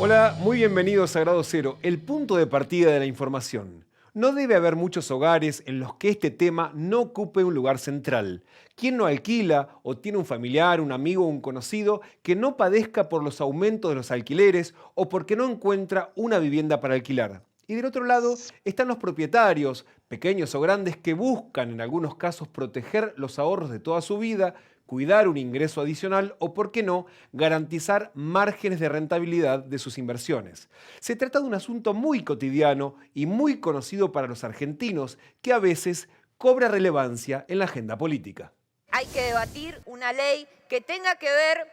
Hola, muy bienvenidos a Grado Cero, el punto de partida de la información. No debe haber muchos hogares en los que este tema no ocupe un lugar central. ¿Quién no alquila o tiene un familiar, un amigo o un conocido que no padezca por los aumentos de los alquileres o porque no encuentra una vivienda para alquilar? Y del otro lado están los propietarios, pequeños o grandes, que buscan en algunos casos proteger los ahorros de toda su vida, cuidar un ingreso adicional o, por qué no, garantizar márgenes de rentabilidad de sus inversiones. Se trata de un asunto muy cotidiano y muy conocido para los argentinos que a veces cobra relevancia en la agenda política. Hay que debatir una ley que tenga que ver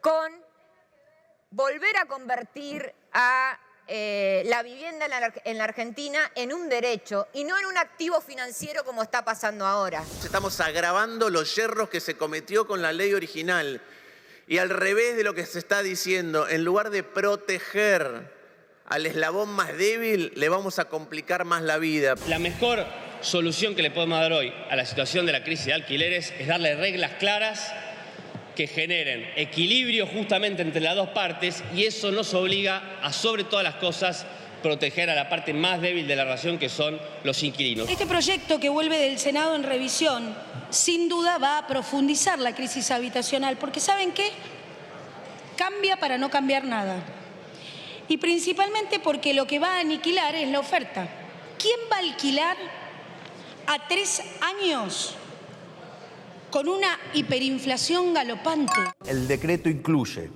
con volver a convertir a la vivienda en la Argentina en un derecho y no en un activo financiero como está pasando ahora. Estamos agravando los yerros que se cometió con la ley original y al revés de lo que se está diciendo, en lugar de proteger al eslabón más débil, le vamos a complicar más la vida. La mejor solución que le podemos dar hoy a la situación de la crisis de alquileres es darle reglas claras que generen equilibrio justamente entre las dos partes, y eso nos obliga a, sobre todas las cosas, proteger a la parte más débil de la relación, que son los inquilinos. Este proyecto que vuelve del Senado en revisión, sin duda va a profundizar la crisis habitacional, porque ¿saben qué? Cambia para no cambiar nada. Y principalmente porque lo que va a aniquilar es la oferta. ¿Quién va a alquilar a 3 años con una hiperinflación galopante? El decreto incluye: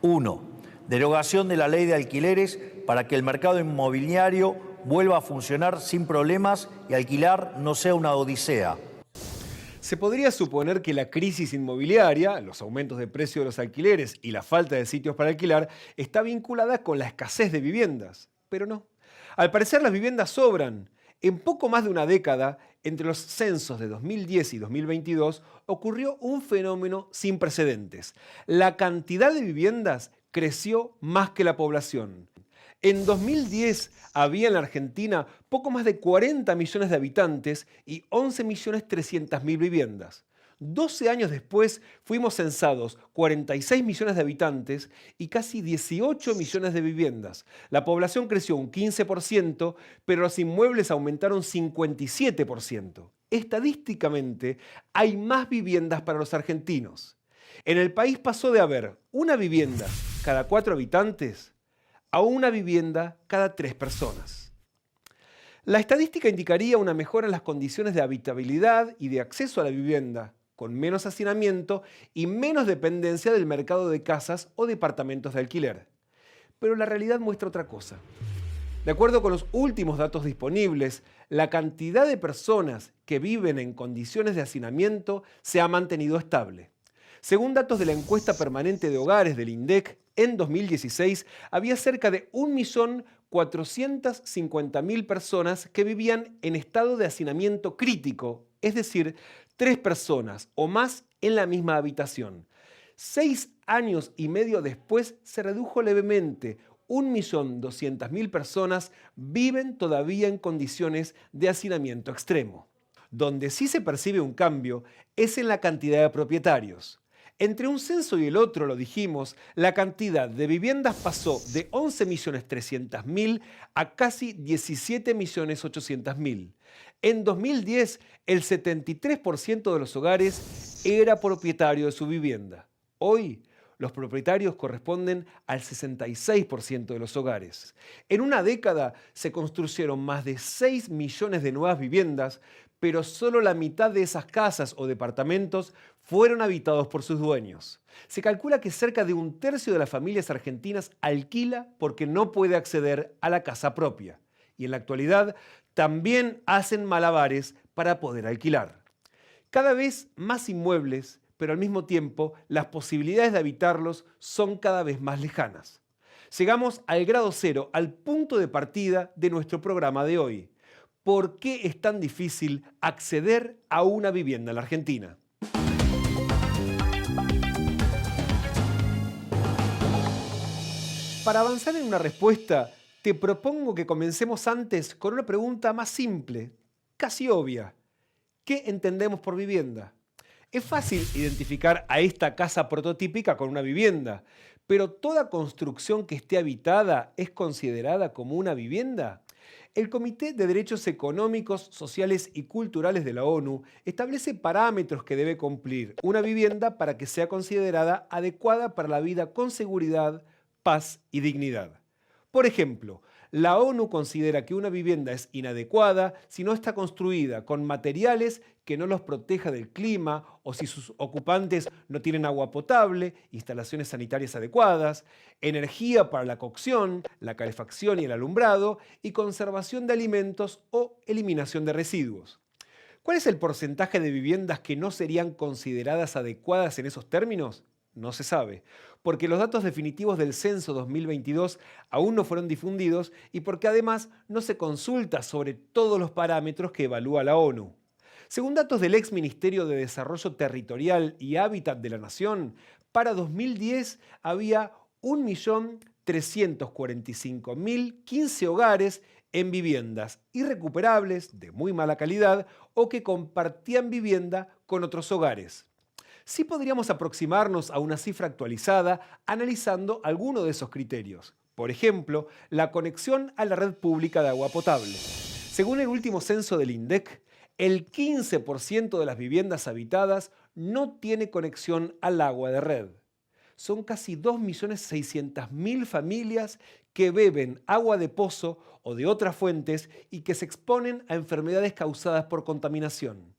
1. Derogación de la ley de alquileres para que el mercado inmobiliario vuelva a funcionar sin problemas y alquilar no sea una odisea. Se podría suponer que la crisis inmobiliaria, los aumentos de precio de los alquileres y la falta de sitios para alquilar está vinculada con la escasez de viviendas, pero no. Al parecer las viviendas sobran. En poco más de una década, entre los censos de 2010 y 2022, ocurrió un fenómeno sin precedentes. La cantidad de viviendas creció más que la población. En 2010 había en la Argentina poco más de 40 millones de habitantes y 11.300.000 viviendas. 12 años después fuimos censados 46 millones de habitantes y casi 18 millones de viviendas. La población creció un 15%, pero los inmuebles aumentaron 57%. Estadísticamente, hay más viviendas para los argentinos. En el país pasó de haber una vivienda cada 4 habitantes a una vivienda cada 3 personas. La estadística indicaría una mejora en las condiciones de habitabilidad y de acceso a la vivienda, con menos hacinamiento y menos dependencia del mercado de casas o departamentos de alquiler. Pero la realidad muestra otra cosa. De acuerdo con los últimos datos disponibles, la cantidad de personas que viven en condiciones de hacinamiento se ha mantenido estable. Según datos de la encuesta permanente de hogares del INDEC, en 2016 había cerca de 1.450.000 personas que vivían en estado de hacinamiento crítico, es decir, 3 personas o más en la misma habitación. 6 años y medio después se redujo levemente. 1.200.000 personas viven todavía en condiciones de hacinamiento extremo. Donde sí se percibe un cambio es en la cantidad de propietarios. Entre un censo y el otro, lo dijimos, la cantidad de viviendas pasó de 11.300.000 a casi 17.800.000. En 2010, el 73% de los hogares era propietario de su vivienda. Hoy, los propietarios corresponden al 66% de los hogares. En una década se construyeron más de 6 millones de nuevas viviendas, pero solo la mitad de esas casas o departamentos fueron habitados por sus dueños. Se calcula que cerca de 1/3 de las familias argentinas alquila porque no puede acceder a la casa propia. Y en la actualidad también hacen malabares para poder alquilar. Cada vez más inmuebles, pero al mismo tiempo las posibilidades de habitarlos son cada vez más lejanas. Llegamos al grado cero, al punto de partida de nuestro programa de hoy. ¿Por qué es tan difícil acceder a una vivienda en la Argentina? Para avanzar en una respuesta, te propongo que comencemos antes con una pregunta más simple, casi obvia. ¿Qué entendemos por vivienda? Es fácil identificar a esta casa prototípica con una vivienda, pero ¿toda construcción que esté habitada es considerada como una vivienda? El Comité de Derechos Económicos, Sociales y Culturales de la ONU establece parámetros que debe cumplir una vivienda para que sea considerada adecuada para la vida con seguridad, paz y dignidad. Por ejemplo, la ONU considera que una vivienda es inadecuada si no está construida con materiales que no los proteja del clima o si sus ocupantes no tienen agua potable, instalaciones sanitarias adecuadas, energía para la cocción, la calefacción y el alumbrado y conservación de alimentos o eliminación de residuos. ¿Cuál es el porcentaje de viviendas que no serían consideradas adecuadas en esos términos? No se sabe, porque los datos definitivos del censo 2022 aún no fueron difundidos y porque además no se consulta sobre todos los parámetros que evalúa la ONU. Según datos del ex Ministerio de Desarrollo Territorial y Hábitat de la Nación, para 2010 había 1.345.015 hogares en viviendas irrecuperables, de muy mala calidad o que compartían vivienda con otros hogares. Sí podríamos aproximarnos a una cifra actualizada analizando alguno de esos criterios. Por ejemplo, la conexión a la red pública de agua potable. Según el último censo del INDEC, el 15% de las viviendas habitadas no tiene conexión al agua de red. Son casi 2.600.000 familias que beben agua de pozo o de otras fuentes y que se exponen a enfermedades causadas por contaminación.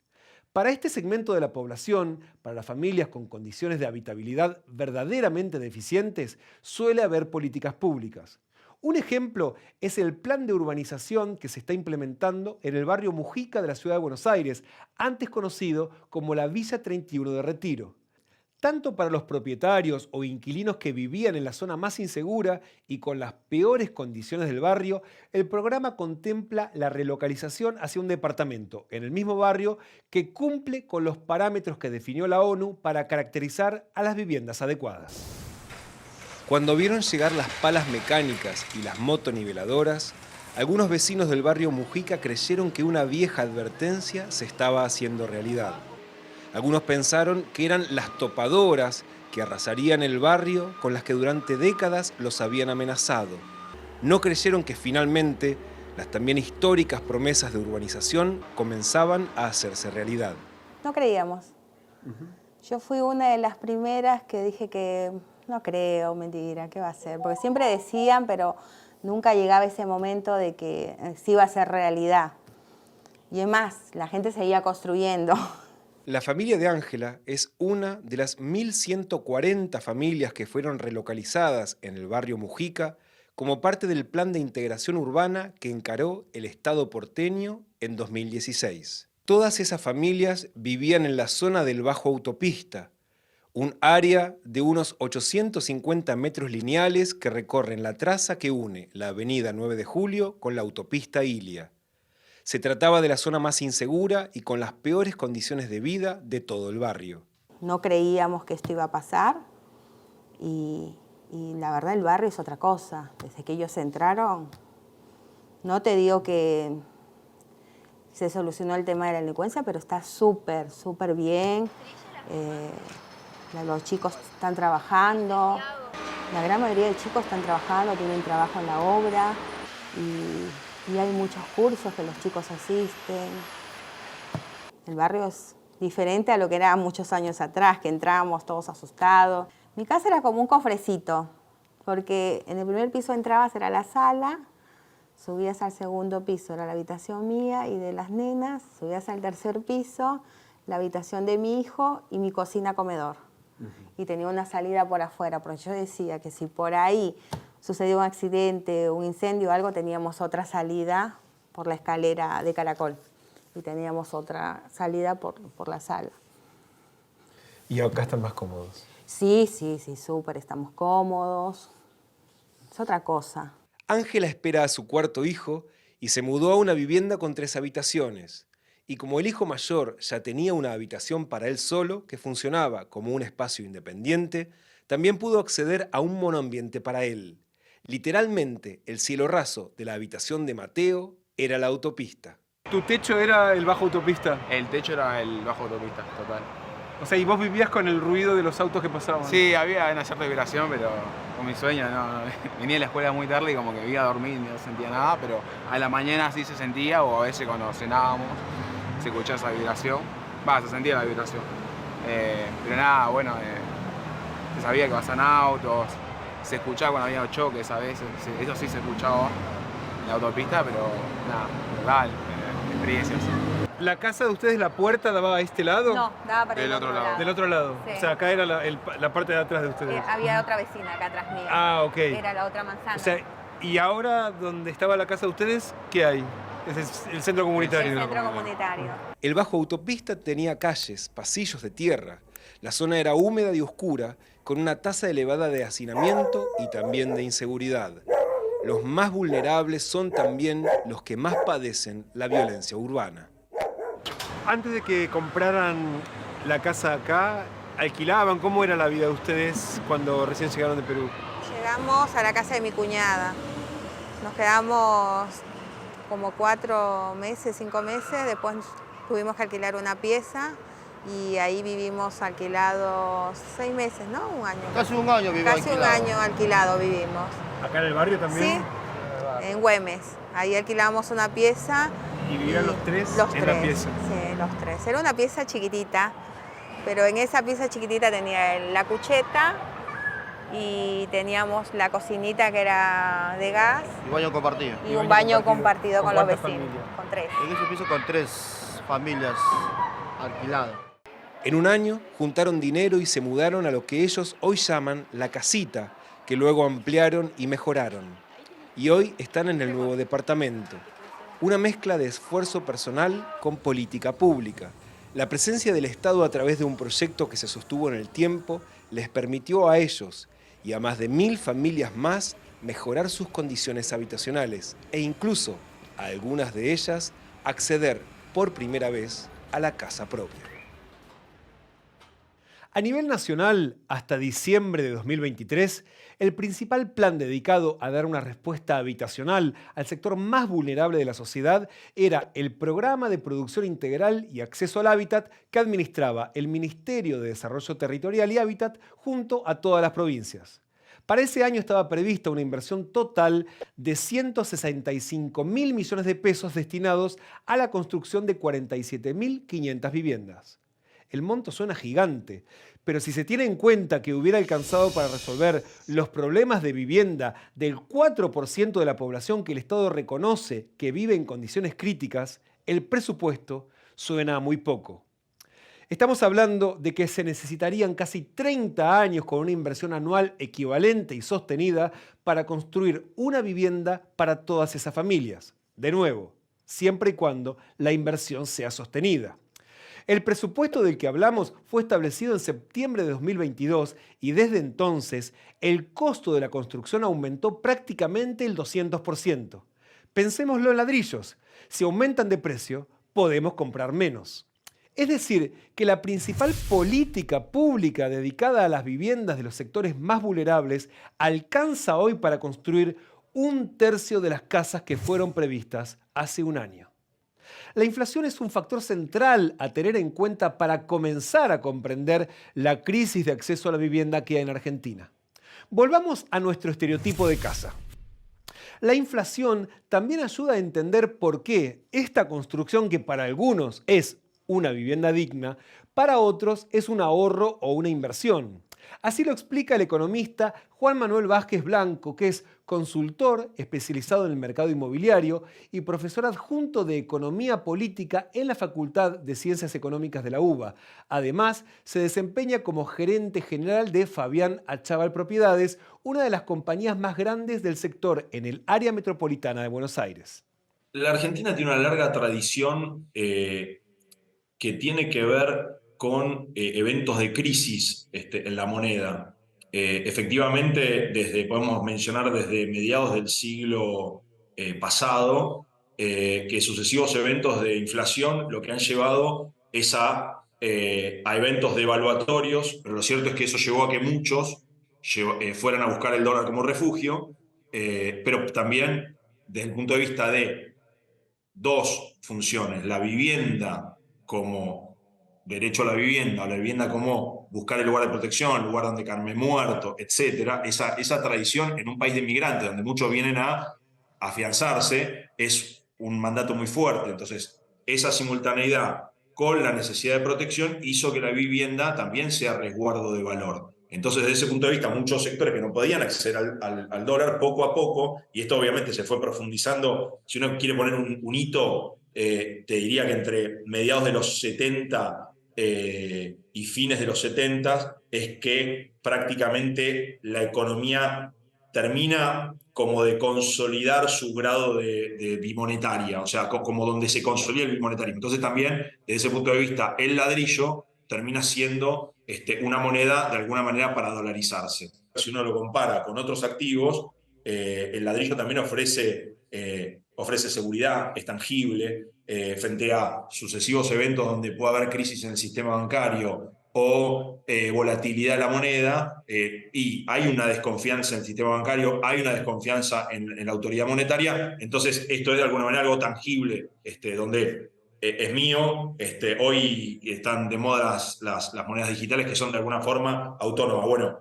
Para este segmento de la población, para las familias con condiciones de habitabilidad verdaderamente deficientes, suele haber políticas públicas. Un ejemplo es el plan de urbanización que se está implementando en el barrio Mujica de la ciudad de Buenos Aires, antes conocido como la Villa 31 de Retiro. Tanto para los propietarios o inquilinos que vivían en la zona más insegura y con las peores condiciones del barrio, el programa contempla la relocalización hacia un departamento en el mismo barrio que cumple con los parámetros que definió la ONU para caracterizar a las viviendas adecuadas. Cuando vieron llegar las palas mecánicas y las motoniveladoras, algunos vecinos del barrio Mujica creyeron que una vieja advertencia se estaba haciendo realidad. Algunos pensaron que eran las topadoras que arrasarían el barrio con las que durante décadas los habían amenazado. No creyeron que finalmente las también históricas promesas de urbanización comenzaban a hacerse realidad. No creíamos. Yo fui una de las primeras que dije que no creo, mentira, ¿qué va a ser? Porque siempre decían, pero nunca llegaba ese momento de que sí iba a ser realidad. Y es más, la gente seguía construyendo. La familia de Ángela es una de las 1.140 familias que fueron relocalizadas en el barrio Mujica como parte del plan de integración urbana que encaró el Estado porteño en 2016. Todas esas familias vivían en la zona del Bajo Autopista, un área de unos 850 metros lineales que recorren la traza que une la avenida 9 de Julio con la autopista Ilia. Se trataba de la zona más insegura y con las peores condiciones de vida de todo el barrio. No creíamos que esto iba a pasar y la verdad el barrio es otra cosa. Desde que ellos entraron, no te digo que se solucionó el tema de la delincuencia, pero está súper, súper bien. Los chicos están trabajando, la gran mayoría de chicos están trabajando, tienen trabajo en la obra y hay muchos cursos que los chicos asisten. El barrio es diferente a lo que era muchos años atrás, que entrábamos todos asustados. Mi casa era como un cofrecito, porque en el primer piso entrabas, era la sala, subías al segundo piso, era la habitación mía y de las nenas, subías al tercer piso, la habitación de mi hijo y mi cocina-comedor. Y tenía una salida por afuera, porque yo decía que si por ahí sucedió un accidente, un incendio o algo, teníamos otra salida por la escalera de caracol y teníamos otra salida por la sala. ¿Y acá están más cómodos? Sí, súper, estamos cómodos. Es otra cosa. Ángela espera a su cuarto hijo y se mudó a una vivienda con 3 habitaciones. Y como el hijo mayor ya tenía una habitación para él solo, que funcionaba como un espacio independiente, también pudo acceder a un monoambiente para él. Literalmente, el cielo raso de la habitación de Mateo era la autopista. ¿Tu techo era el Bajo Autopista? El techo era el Bajo Autopista, total. O sea, ¿y vos vivías con el ruido de los autos que pasaban? Sí, había una cierta vibración, pero con mi sueño no. Venía a la escuela muy tarde y como que iba a dormir y no sentía nada, pero a la mañana sí se sentía, o a veces cuando cenábamos se escuchaba esa vibración. Se sentía la vibración. Pero nada, bueno, se sabía que pasaban autos, se escuchaba cuando había choques a veces, eso sí se escuchaba en la autopista, pero nada, verdad, experiencias. ¿La casa de ustedes, la puerta daba a este lado? No, daba para el Del otro otro lado. lado. Del otro lado. Sí. O sea, acá era la parte de atrás de ustedes. Había otra vecina acá atrás mío. Ah, ok. Era la otra manzana. O sea, y ahora, donde estaba la casa de ustedes, ¿qué hay? Es el centro comunitario. el centro comunitario. El bajo autopista tenía calles, pasillos de tierra. La zona era húmeda y oscura, con una tasa elevada de hacinamiento y también de inseguridad. Los más vulnerables son también los que más padecen la violencia urbana. Antes de que compraran la casa acá, ¿alquilaban? ¿Cómo era la vida de ustedes cuando recién llegaron de Perú? Llegamos a la casa de mi cuñada. Nos quedamos como 4 meses, 5 meses. Después tuvimos que alquilar una pieza y ahí vivimos alquilados 6 meses, ¿no? Un año. Casi un año vivimos Casi un año alquilado vivimos. ¿Acá en el barrio también? Sí, en Güemes. Ahí alquilamos una pieza. ¿Y vivían los tres Los en tres, la pieza? sí, los tres. Era una pieza chiquitita, pero en esa pieza chiquitita tenía la cucheta y teníamos la cocinita que era de gas. Y baño compartido. Y un baño compartido con los cuántas vecinos. familias? Con 3. En ese piso con 3 familias alquiladas. En un año juntaron dinero y se mudaron a lo que ellos hoy llaman la casita, que luego ampliaron y mejoraron. Y hoy están en el nuevo departamento. Una mezcla de esfuerzo personal con política pública. La presencia del Estado a través de un proyecto que se sostuvo en el tiempo les permitió a ellos y a más de 1000 familias más mejorar sus condiciones habitacionales e incluso a algunas de ellas acceder por primera vez a la casa propia. A nivel nacional, hasta diciembre de 2023, el principal plan dedicado a dar una respuesta habitacional al sector más vulnerable de la sociedad era el Programa de Producción Integral y Acceso al Hábitat que administraba el Ministerio de Desarrollo Territorial y Hábitat junto a todas las provincias. Para ese año estaba prevista una inversión total de 165.000 millones de pesos destinados a la construcción de 47.500 viviendas. El monto suena gigante, pero si se tiene en cuenta que hubiera alcanzado para resolver los problemas de vivienda del 4% de la población que el Estado reconoce que vive en condiciones críticas, el presupuesto suena a muy poco. Estamos hablando de que se necesitarían casi 30 años con una inversión anual equivalente y sostenida para construir una vivienda para todas esas familias. De nuevo, siempre y cuando la inversión sea sostenida. El presupuesto del que hablamos fue establecido en septiembre de 2022 y desde entonces el costo de la construcción aumentó prácticamente el 200%. Pensémoslo en ladrillos. Si aumentan de precio, podemos comprar menos. Es decir, que la principal política pública dedicada a las viviendas de los sectores más vulnerables alcanza hoy para construir 1/3 de las casas que fueron previstas hace un año. La inflación es un factor central a tener en cuenta para comenzar a comprender la crisis de acceso a la vivienda que hay en Argentina. Volvamos a nuestro estereotipo de casa. La inflación también ayuda a entender por qué esta construcción, que para algunos es una vivienda digna, para otros es un ahorro o una inversión. Así lo explica el economista Juan Manuel Vázquez Blanco, que es consultor especializado en el mercado inmobiliario y profesor adjunto de Economía Política en la Facultad de Ciencias Económicas de la UBA. Además, se desempeña como gerente general de Fabián Achával Propiedades, una de las compañías más grandes del sector en el área metropolitana de Buenos Aires. La Argentina tiene una larga tradición que tiene que ver con eventos de crisis en la moneda. Efectivamente, podemos mencionar desde mediados del siglo pasado que sucesivos eventos de inflación lo que han llevado es a eventos devaluatorios, pero lo cierto es que eso llevó a que muchos fueran a buscar el dólar como refugio, pero también desde el punto de vista de dos funciones: la vivienda como derecho a la vivienda, o la vivienda como buscar el lugar de protección, el lugar donde caerme muerto, etcétera, esa tradición en un país de inmigrantes, donde muchos vienen a afianzarse, es un mandato muy fuerte. Entonces, esa simultaneidad con la necesidad de protección hizo que la vivienda también sea resguardo de valor. Entonces, desde ese punto de vista, muchos sectores que no podían acceder al dólar, poco a poco, y esto obviamente se fue profundizando, si uno quiere poner un hito, te diría que entre mediados de los 70 y fines de los 70 es que prácticamente la economía termina como de consolidar su grado de bimonetaria, o sea, como donde se consolida el bimonetarismo. Entonces también, desde ese punto de vista, el ladrillo termina siendo una moneda de alguna manera para dolarizarse. Si uno lo compara con otros activos, el ladrillo también ofrece seguridad, es tangible, frente a sucesivos eventos donde puede haber crisis en el sistema bancario o volatilidad de la moneda, y hay una desconfianza en el sistema bancario, hay una desconfianza en la autoridad monetaria. Entonces esto es de alguna manera algo tangible, donde es mío. Hoy están de moda las monedas digitales que son de alguna forma autónomas. Bueno,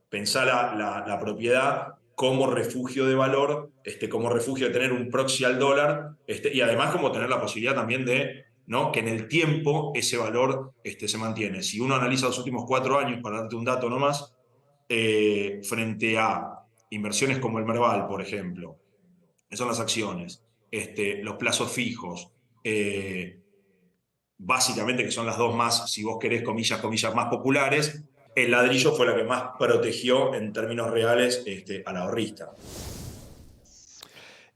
pensá la propiedad como refugio de valor, como refugio de tener un proxy al dólar, y además como tener la posibilidad también de, ¿no?, que en el tiempo ese valor se mantiene. Si uno analiza los últimos 4 años, para darte un dato nomás, frente a inversiones como el Merval, por ejemplo, que son las acciones, los plazos fijos, básicamente, que son las dos más, si vos querés, comillas, más populares, el ladrillo fue la que más protegió en términos reales al ahorrista.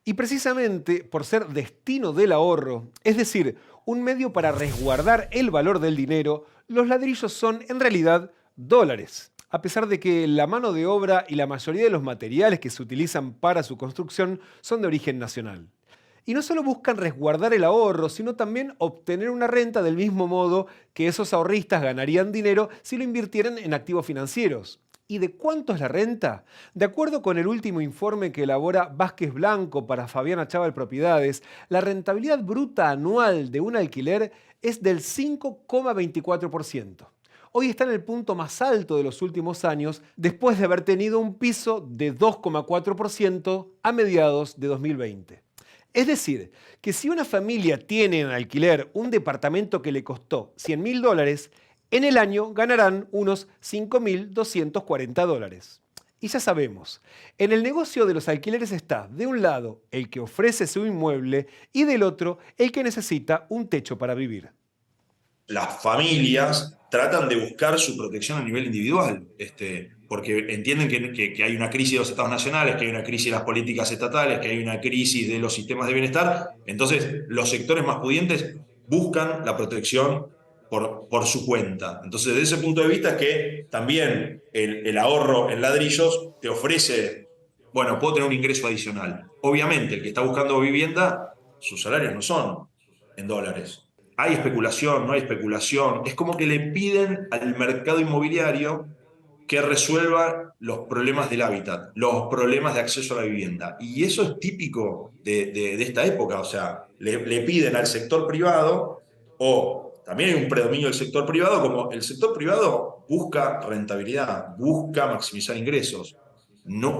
Y precisamente por ser destino del ahorro, es decir, un medio para resguardar el valor del dinero, los ladrillos son en realidad dólares. A pesar de que la mano de obra y la mayoría de los materiales que se utilizan para su construcción son de origen nacional. Y no solo buscan resguardar el ahorro, sino también obtener una renta del mismo modo que esos ahorristas ganarían dinero si lo invirtieran en activos financieros. ¿Y de cuánto es la renta? De acuerdo con el último informe que elabora Vázquez Blanco para Fabiana Chaval Propiedades, la rentabilidad bruta anual de un alquiler es del 5,24%. Hoy está en el punto más alto de los últimos años, después de haber tenido un piso de 2,4% a mediados de 2020. Es decir, que si una familia tiene en alquiler un departamento que le costó $100.000, en el año ganarán unos $5.240. Y ya sabemos, en el negocio de los alquileres está, de un lado, el que ofrece su inmueble y del otro, el que necesita un techo para vivir. Las familias tratan de buscar su protección a nivel individual, porque entienden que hay una crisis de los estados nacionales, que hay una crisis de las políticas estatales, que hay una crisis de los sistemas de bienestar. Entonces, los sectores más pudientes buscan la protección por su cuenta. Entonces, desde ese punto de vista es que también el ahorro en ladrillos te ofrece, bueno, puedo tener un ingreso adicional. Obviamente, el que está buscando vivienda, sus salarios no son en dólares. Hay especulación, no hay especulación. Es como que le piden al mercado inmobiliario que resuelva los problemas del hábitat, los problemas de acceso a la vivienda. Y eso es típico de esta época. O sea, le piden al sector privado, o también hay un predominio del sector privado, como el sector privado busca rentabilidad, busca maximizar ingresos. No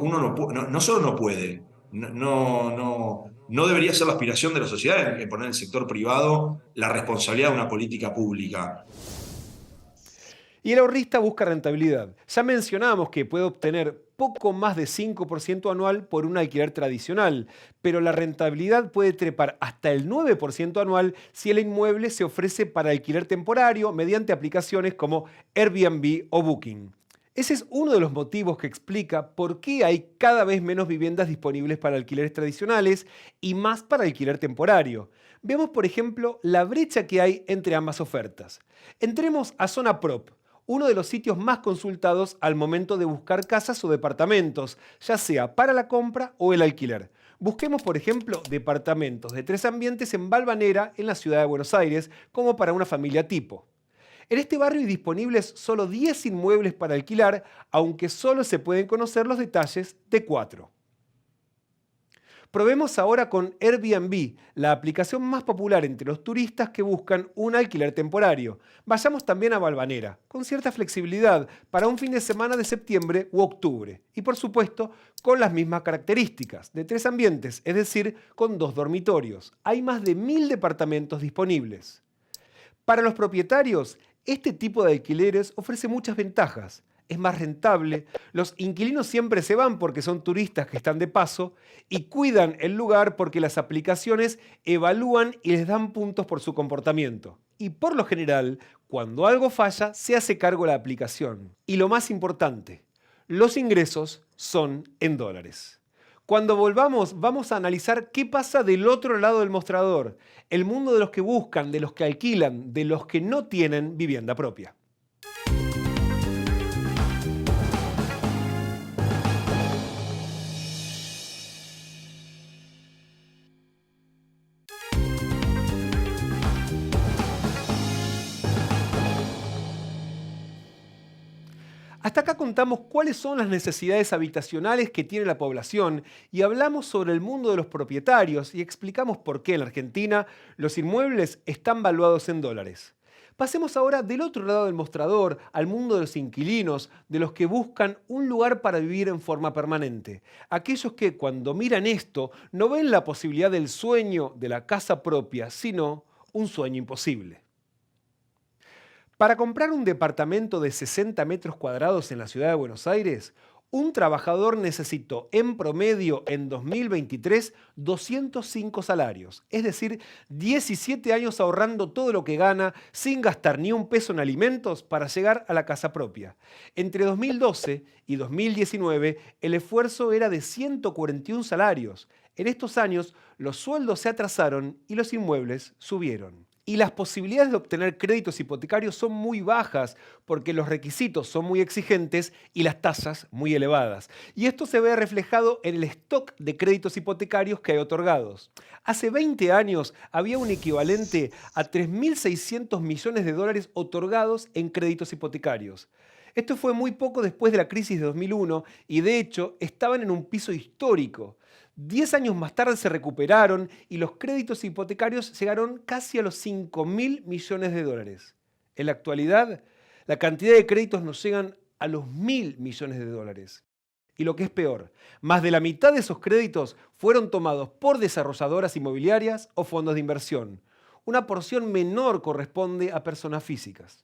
solo no puede, no debería ser la aspiración de la sociedad en poner en el sector privado la responsabilidad de una política pública. Y el ahorrista busca rentabilidad. Ya mencionamos que puede obtener poco más de 5% anual por un alquiler tradicional, pero la rentabilidad puede trepar hasta el 9% anual si el inmueble se ofrece para alquiler temporario mediante aplicaciones como Airbnb o Booking. Ese es uno de los motivos que explica por qué hay cada vez menos viviendas disponibles para alquileres tradicionales y más para alquiler temporario. Veamos, por ejemplo, la brecha que hay entre ambas ofertas. Entremos a Zona Prop, uno de los sitios más consultados al momento de buscar casas o departamentos, ya sea para la compra o el alquiler. Busquemos, por ejemplo, departamentos de 3 ambientes en Balvanera, en la ciudad de Buenos Aires, como para una familia tipo. En este barrio hay disponibles solo 10 inmuebles para alquilar, aunque solo se pueden conocer los detalles de 4. Probemos ahora con Airbnb, la aplicación más popular entre los turistas que buscan un alquiler temporario. Vayamos también a Valvanera, con cierta flexibilidad para un fin de semana de septiembre u octubre. Y por supuesto, con las mismas características, de 3 ambientes, es decir, con 2 dormitorios. Hay más de 1000 departamentos disponibles. Para los propietarios, este tipo de alquileres ofrece muchas ventajas. Es más rentable, los inquilinos siempre se van porque son turistas que están de paso y cuidan el lugar porque las aplicaciones evalúan y les dan puntos por su comportamiento. Y por lo general, cuando algo falla, se hace cargo la aplicación. Y lo más importante, los ingresos son en dólares. Cuando volvamos, vamos a analizar qué pasa del otro lado del mostrador, el mundo de los que buscan, de los que alquilan, de los que no tienen vivienda propia. Hasta acá contamos cuáles son las necesidades habitacionales que tiene la población y hablamos sobre el mundo de los propietarios y explicamos por qué en la Argentina los inmuebles están valuados en dólares. Pasemos ahora del otro lado del mostrador al mundo de los inquilinos, de los que buscan un lugar para vivir en forma permanente. Aquellos que cuando miran esto no ven la posibilidad del sueño de la casa propia, sino un sueño imposible. Para comprar un departamento de 60 metros cuadrados en la ciudad de Buenos Aires, un trabajador necesitó en promedio en 2023 205 salarios, es decir, 17 años ahorrando todo lo que gana sin gastar ni un peso en alimentos para llegar a la casa propia. Entre 2012 y 2019 el esfuerzo era de 141 salarios. En estos años los sueldos se atrasaron y los inmuebles subieron. Y las posibilidades de obtener créditos hipotecarios son muy bajas porque los requisitos son muy exigentes y las tasas muy elevadas. Y esto se ve reflejado en el stock de créditos hipotecarios que hay otorgados. Hace 20 años había un equivalente a 3.600 millones de dólares otorgados en créditos hipotecarios. Esto fue muy poco después de la crisis de 2001 y de hecho estaban en un piso histórico. 10 años más tarde se recuperaron y los créditos hipotecarios llegaron casi a los 5.000 millones de dólares. En la actualidad, la cantidad de créditos nos llegan a los 1.000 millones de dólares. Y lo que es peor, más de la mitad de esos créditos fueron tomados por desarrolladoras inmobiliarias o fondos de inversión. Una porción menor corresponde a personas físicas.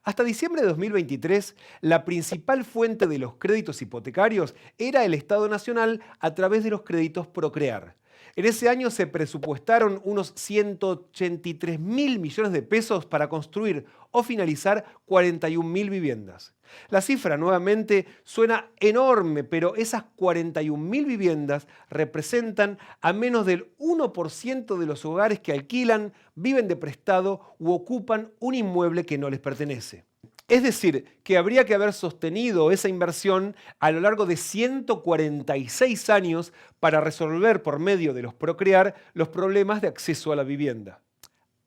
Hasta diciembre de 2023, la principal fuente de los créditos hipotecarios era el Estado Nacional a través de los créditos Procrear. En ese año se presupuestaron unos 183.000 millones de pesos para construir o finalizar 41.000 viviendas. La cifra nuevamente suena enorme, pero esas 41.000 viviendas representan a menos del 1% de los hogares que alquilan, viven de prestado u ocupan un inmueble que no les pertenece. Es decir, que habría que haber sostenido esa inversión a lo largo de 146 años para resolver por medio de los Procrear los problemas de acceso a la vivienda.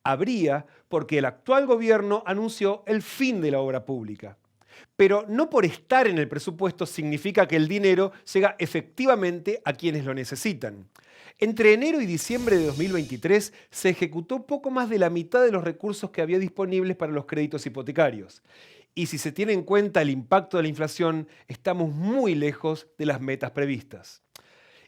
Habría porque el actual gobierno anunció el fin de la obra pública. Pero no por estar en el presupuesto significa que el dinero llega efectivamente a quienes lo necesitan. Entre enero y diciembre de 2023 se ejecutó poco más de la mitad de los recursos que había disponibles para los créditos hipotecarios. Y si se tiene en cuenta el impacto de la inflación, estamos muy lejos de las metas previstas.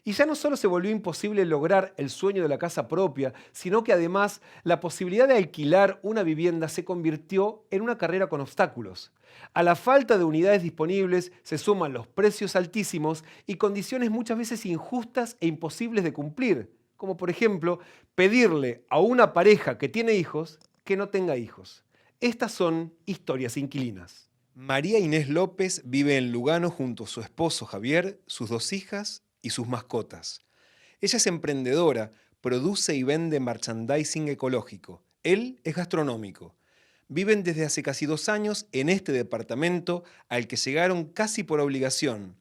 Y ya no solo se volvió imposible lograr el sueño de la casa propia, sino que además la posibilidad de alquilar una vivienda se convirtió en una carrera con obstáculos. A la falta de unidades disponibles se suman los precios altísimos y condiciones muchas veces injustas e imposibles de cumplir, como por ejemplo pedirle a una pareja que tiene hijos que no tenga hijos. Estas son historias inquilinas. María Inés López vive en Lugano junto a su esposo Javier, sus 2 hijas y sus mascotas. Ella es emprendedora, produce y vende merchandising ecológico. Él es gastronómico. Viven desde hace casi 2 años en este departamento al que llegaron casi por obligación.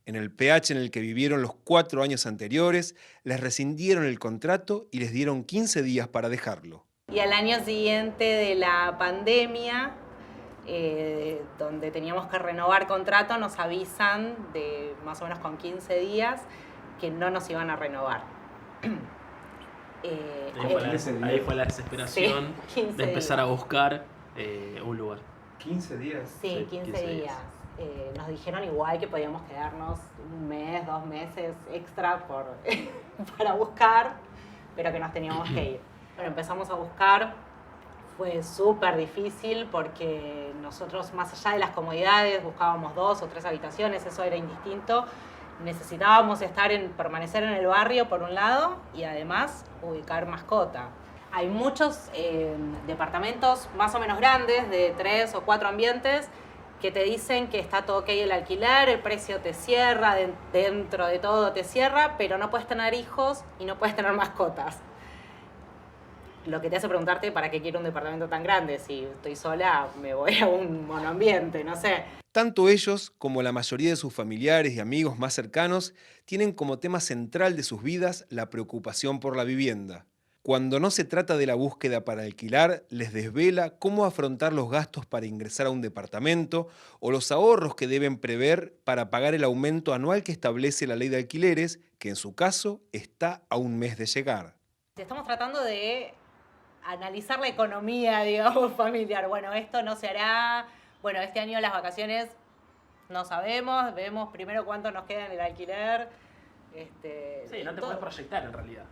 En el PH en el que vivieron los 4 años anteriores, les rescindieron el contrato y les dieron 15 días para dejarlo. Y al año siguiente de la pandemia, donde teníamos que renovar contrato, nos avisan de más o menos con 15 días que no nos iban a renovar. Ahí fue la desesperación Sí, 15 de empezar a días. buscar un lugar. 15 días. Sí, 15 días. Nos dijeron igual que podíamos quedarnos un mes, 2 meses extra para buscar, pero que nos teníamos que ir. Bueno, empezamos a buscar, fue súper difícil porque nosotros, más allá de las comodidades, buscábamos 2 o 3 habitaciones, eso era indistinto. Necesitábamos permanecer en el barrio por un lado y además ubicar mascota. Hay muchos departamentos más o menos grandes, de 3 o 4 ambientes, que te dicen que está todo ok el alquiler, el precio te cierra, dentro de todo te cierra, pero no puedes tener hijos y no puedes tener mascotas. Lo que te hace preguntarte para qué quiero un departamento tan grande. Si estoy sola, me voy a un monoambiente, no sé. Tanto ellos como la mayoría de sus familiares y amigos más cercanos tienen como tema central de sus vidas la preocupación por la vivienda. Cuando no se trata de la búsqueda para alquilar, les desvela cómo afrontar los gastos para ingresar a un departamento o los ahorros que deben prever para pagar el aumento anual que establece la ley de alquileres, que en su caso está a un mes de llegar. Estamos tratando de analizar la economía, digamos, familiar. Bueno, esto no se hará. Bueno, este año las vacaciones no sabemos. Vemos primero cuánto nos queda en el alquiler. Sí, no te puedes proyectar en realidad.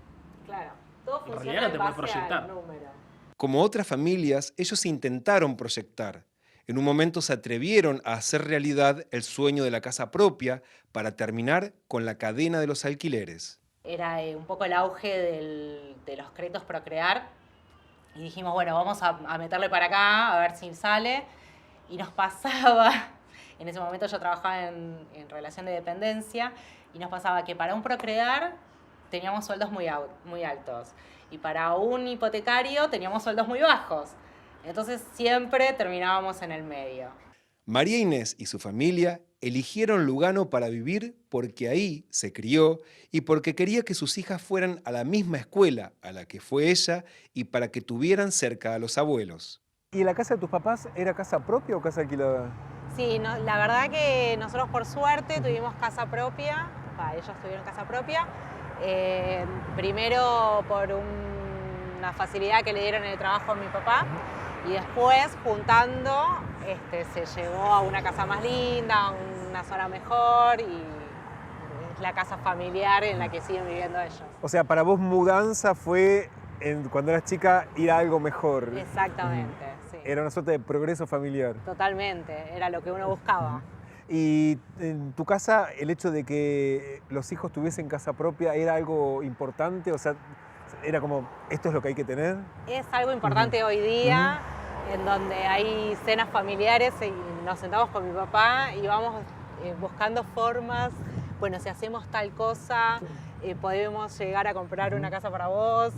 Claro, todo En funciona realidad no te en puedes base proyectar. al número. Como otras familias, ellos intentaron proyectar. En un momento se atrevieron a hacer realidad el sueño de la casa propia para terminar con la cadena de los alquileres. Era un poco el auge de los créditos Procrear. Y dijimos, bueno, vamos a meterle para acá, a ver si sale. Y nos pasaba, en ese momento yo trabajaba en relación de dependencia, y nos pasaba que para un Procrear teníamos sueldos muy altos. Y para un hipotecario teníamos sueldos muy bajos. Entonces siempre terminábamos en el medio. María Inés y su familia eligieron Lugano para vivir porque ahí se crió y porque quería que sus hijas fueran a la misma escuela a la que fue ella y para que tuvieran cerca a los abuelos. ¿Y la casa de tus papás era casa propia o casa alquilada? Sí, la verdad que nosotros por suerte tuvimos casa propia, ellos tuvieron casa propia, primero por una facilidad que le dieron en el trabajo a mi papá y después juntando se llegó a una casa más linda, a una zona mejor y es la casa familiar en la que siguen viviendo ellos. O sea, para vos mudanza fue, cuando eras chica, ir a algo mejor. Exactamente, sí. Era una suerte de progreso familiar. Totalmente, era lo que uno buscaba. Y en tu casa, el hecho de que los hijos tuviesen casa propia, ¿era algo importante? O sea, era como, ¿esto es lo que hay que tener? Es algo importante hoy día, en donde hay cenas familiares y nos sentamos con mi papá y vamos buscando formas, bueno, si hacemos tal cosa, podemos llegar a comprar una casa para vos,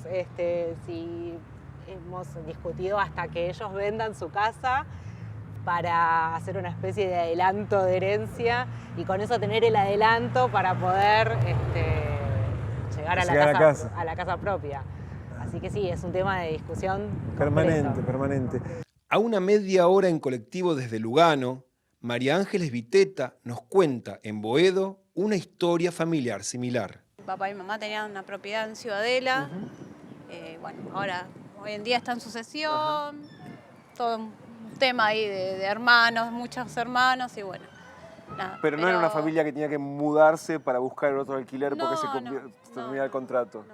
si hemos discutido hasta que ellos vendan su casa para hacer una especie de adelanto de herencia y con eso tener el adelanto para poder llegar a la casa propia. Así que sí, es un tema de discusión permanente. A una media hora en colectivo desde Lugano, María Ángeles Viteta nos cuenta en Boedo una historia familiar similar. Mi papá y mi mamá tenían una propiedad en Ciudadela. Bueno, ahora, hoy en día está en sucesión. Todo un tema ahí de hermanos, muchos hermanos y bueno. Nada, Pero no era una familia que tenía que mudarse para buscar otro alquiler porque se terminaba el contrato.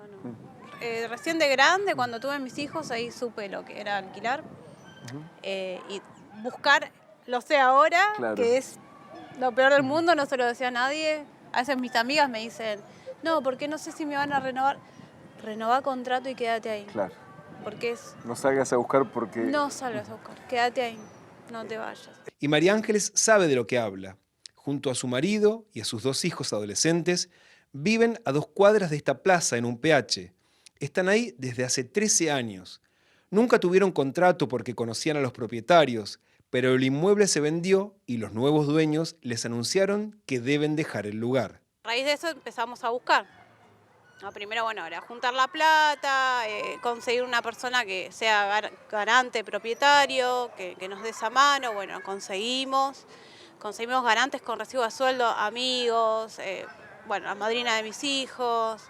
Recién de grande, cuando tuve mis hijos, ahí supe lo que era alquilar. Y buscar, lo sé ahora, que es lo peor del mundo, no se lo decía a nadie. A veces mis amigas me dicen, no, porque no sé si me van a renovar. Renová contrato y quédate ahí. Claro. Porque no salgas a buscar porque... No salgas a buscar, quédate ahí, no te vayas. Y María Ángeles sabe de lo que habla. Junto a su marido y a sus 2 hijos adolescentes, viven a 2 cuadras de esta plaza en un PH. Están ahí desde hace 13 años. Nunca tuvieron contrato porque conocían a los propietarios, pero el inmueble se vendió y los nuevos dueños les anunciaron que deben dejar el lugar. A raíz de eso empezamos a buscar. Primero, bueno, era juntar la plata, conseguir una persona que sea garante, propietario, que nos dé esa mano. Bueno, conseguimos garantes con recibo de sueldo, amigos, bueno, la madrina de mis hijos.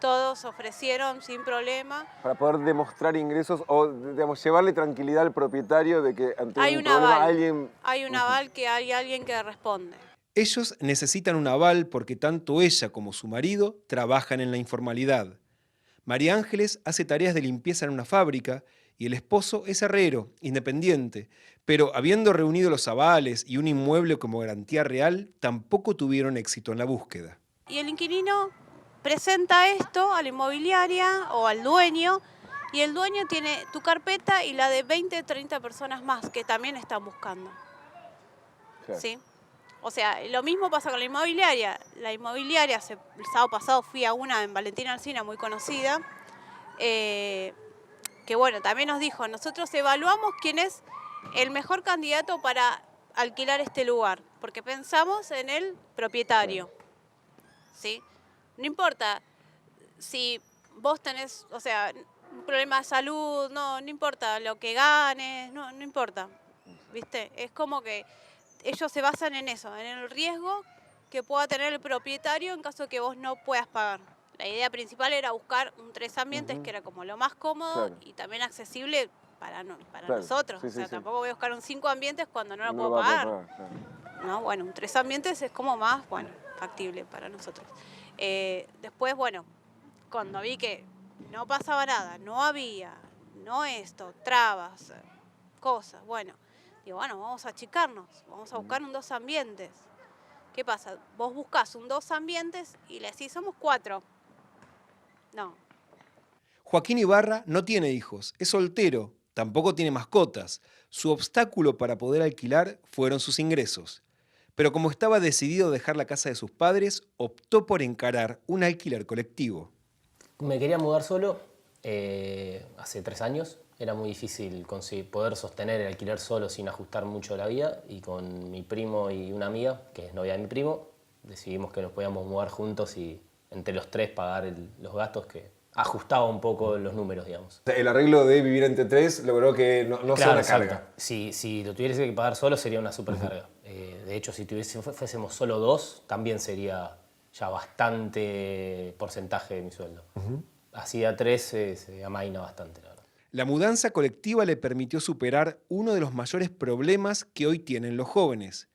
todos ofrecieron sin problema. Para poder demostrar ingresos o, digamos, llevarle tranquilidad al propietario de que ante Hay un un problema aval, alguien... hay un aval que hay alguien que responde. Ellos necesitan un aval porque tanto ella como su marido trabajan en la informalidad. María Ángeles hace tareas de limpieza en una fábrica y el esposo es herrero, independiente, pero habiendo reunido los avales y un inmueble como garantía real, tampoco tuvieron éxito en la búsqueda. Y el inquilino presenta esto a la inmobiliaria o al dueño, y el dueño tiene tu carpeta y la de 20, 30 personas más que también están buscando. Claro. ¿Sí? O sea, lo mismo pasa con la inmobiliaria. La inmobiliaria, el sábado pasado fui a una en Valentina Alsina, muy conocida, que bueno, también nos dijo, nosotros evaluamos quién es el mejor candidato para alquilar este lugar, porque pensamos en el propietario. ¿Sí? No importa si vos tenés, o sea, un problema de salud, no importa lo que ganes, no importa, ¿viste? Es como que ellos se basan en eso, en el riesgo que pueda tener el propietario en caso de que vos no puedas pagar. La idea principal era buscar un 3 ambientes, que era como lo más cómodo y también accesible para nosotros. Sí, o sea, sí. tampoco voy a buscar un 5 ambientes cuando no lo No puedo va a pagar. poder pagar, claro. ¿No? Bueno, un 3 ambientes es como más, bueno, factible para nosotros. Después, bueno, cuando vi que no pasaba nada, no había, trabas, cosas, bueno, digo, bueno, vamos a achicarnos, vamos a buscar un 2 ambientes. ¿Qué pasa? Vos buscás un 2 ambientes y le decís, somos 4. No. Joaquín Ibarra no tiene hijos, es soltero, tampoco tiene mascotas. Su obstáculo para poder alquilar fueron sus ingresos. Pero como estaba decidido a dejar la casa de sus padres, optó por encarar un alquiler colectivo. Me quería mudar solo hace 3 años. Era muy difícil poder sostener el alquiler solo sin ajustar mucho la vida. Y con mi primo y una amiga, que es novia de mi primo, decidimos que nos podíamos mudar juntos y entre los 3 pagar los gastos, que ajustaba un poco los números, digamos. El arreglo de vivir entre 3 logró que no sea una carga. Exacto. Si lo tuviese que pagar solo sería una supercarga. De hecho, si fuésemos solo 2, también sería ya bastante porcentaje de mi sueldo. Así a 3 se amaina bastante, la verdad. La mudanza colectiva le permitió superar uno de los mayores problemas que hoy tienen los jóvenes.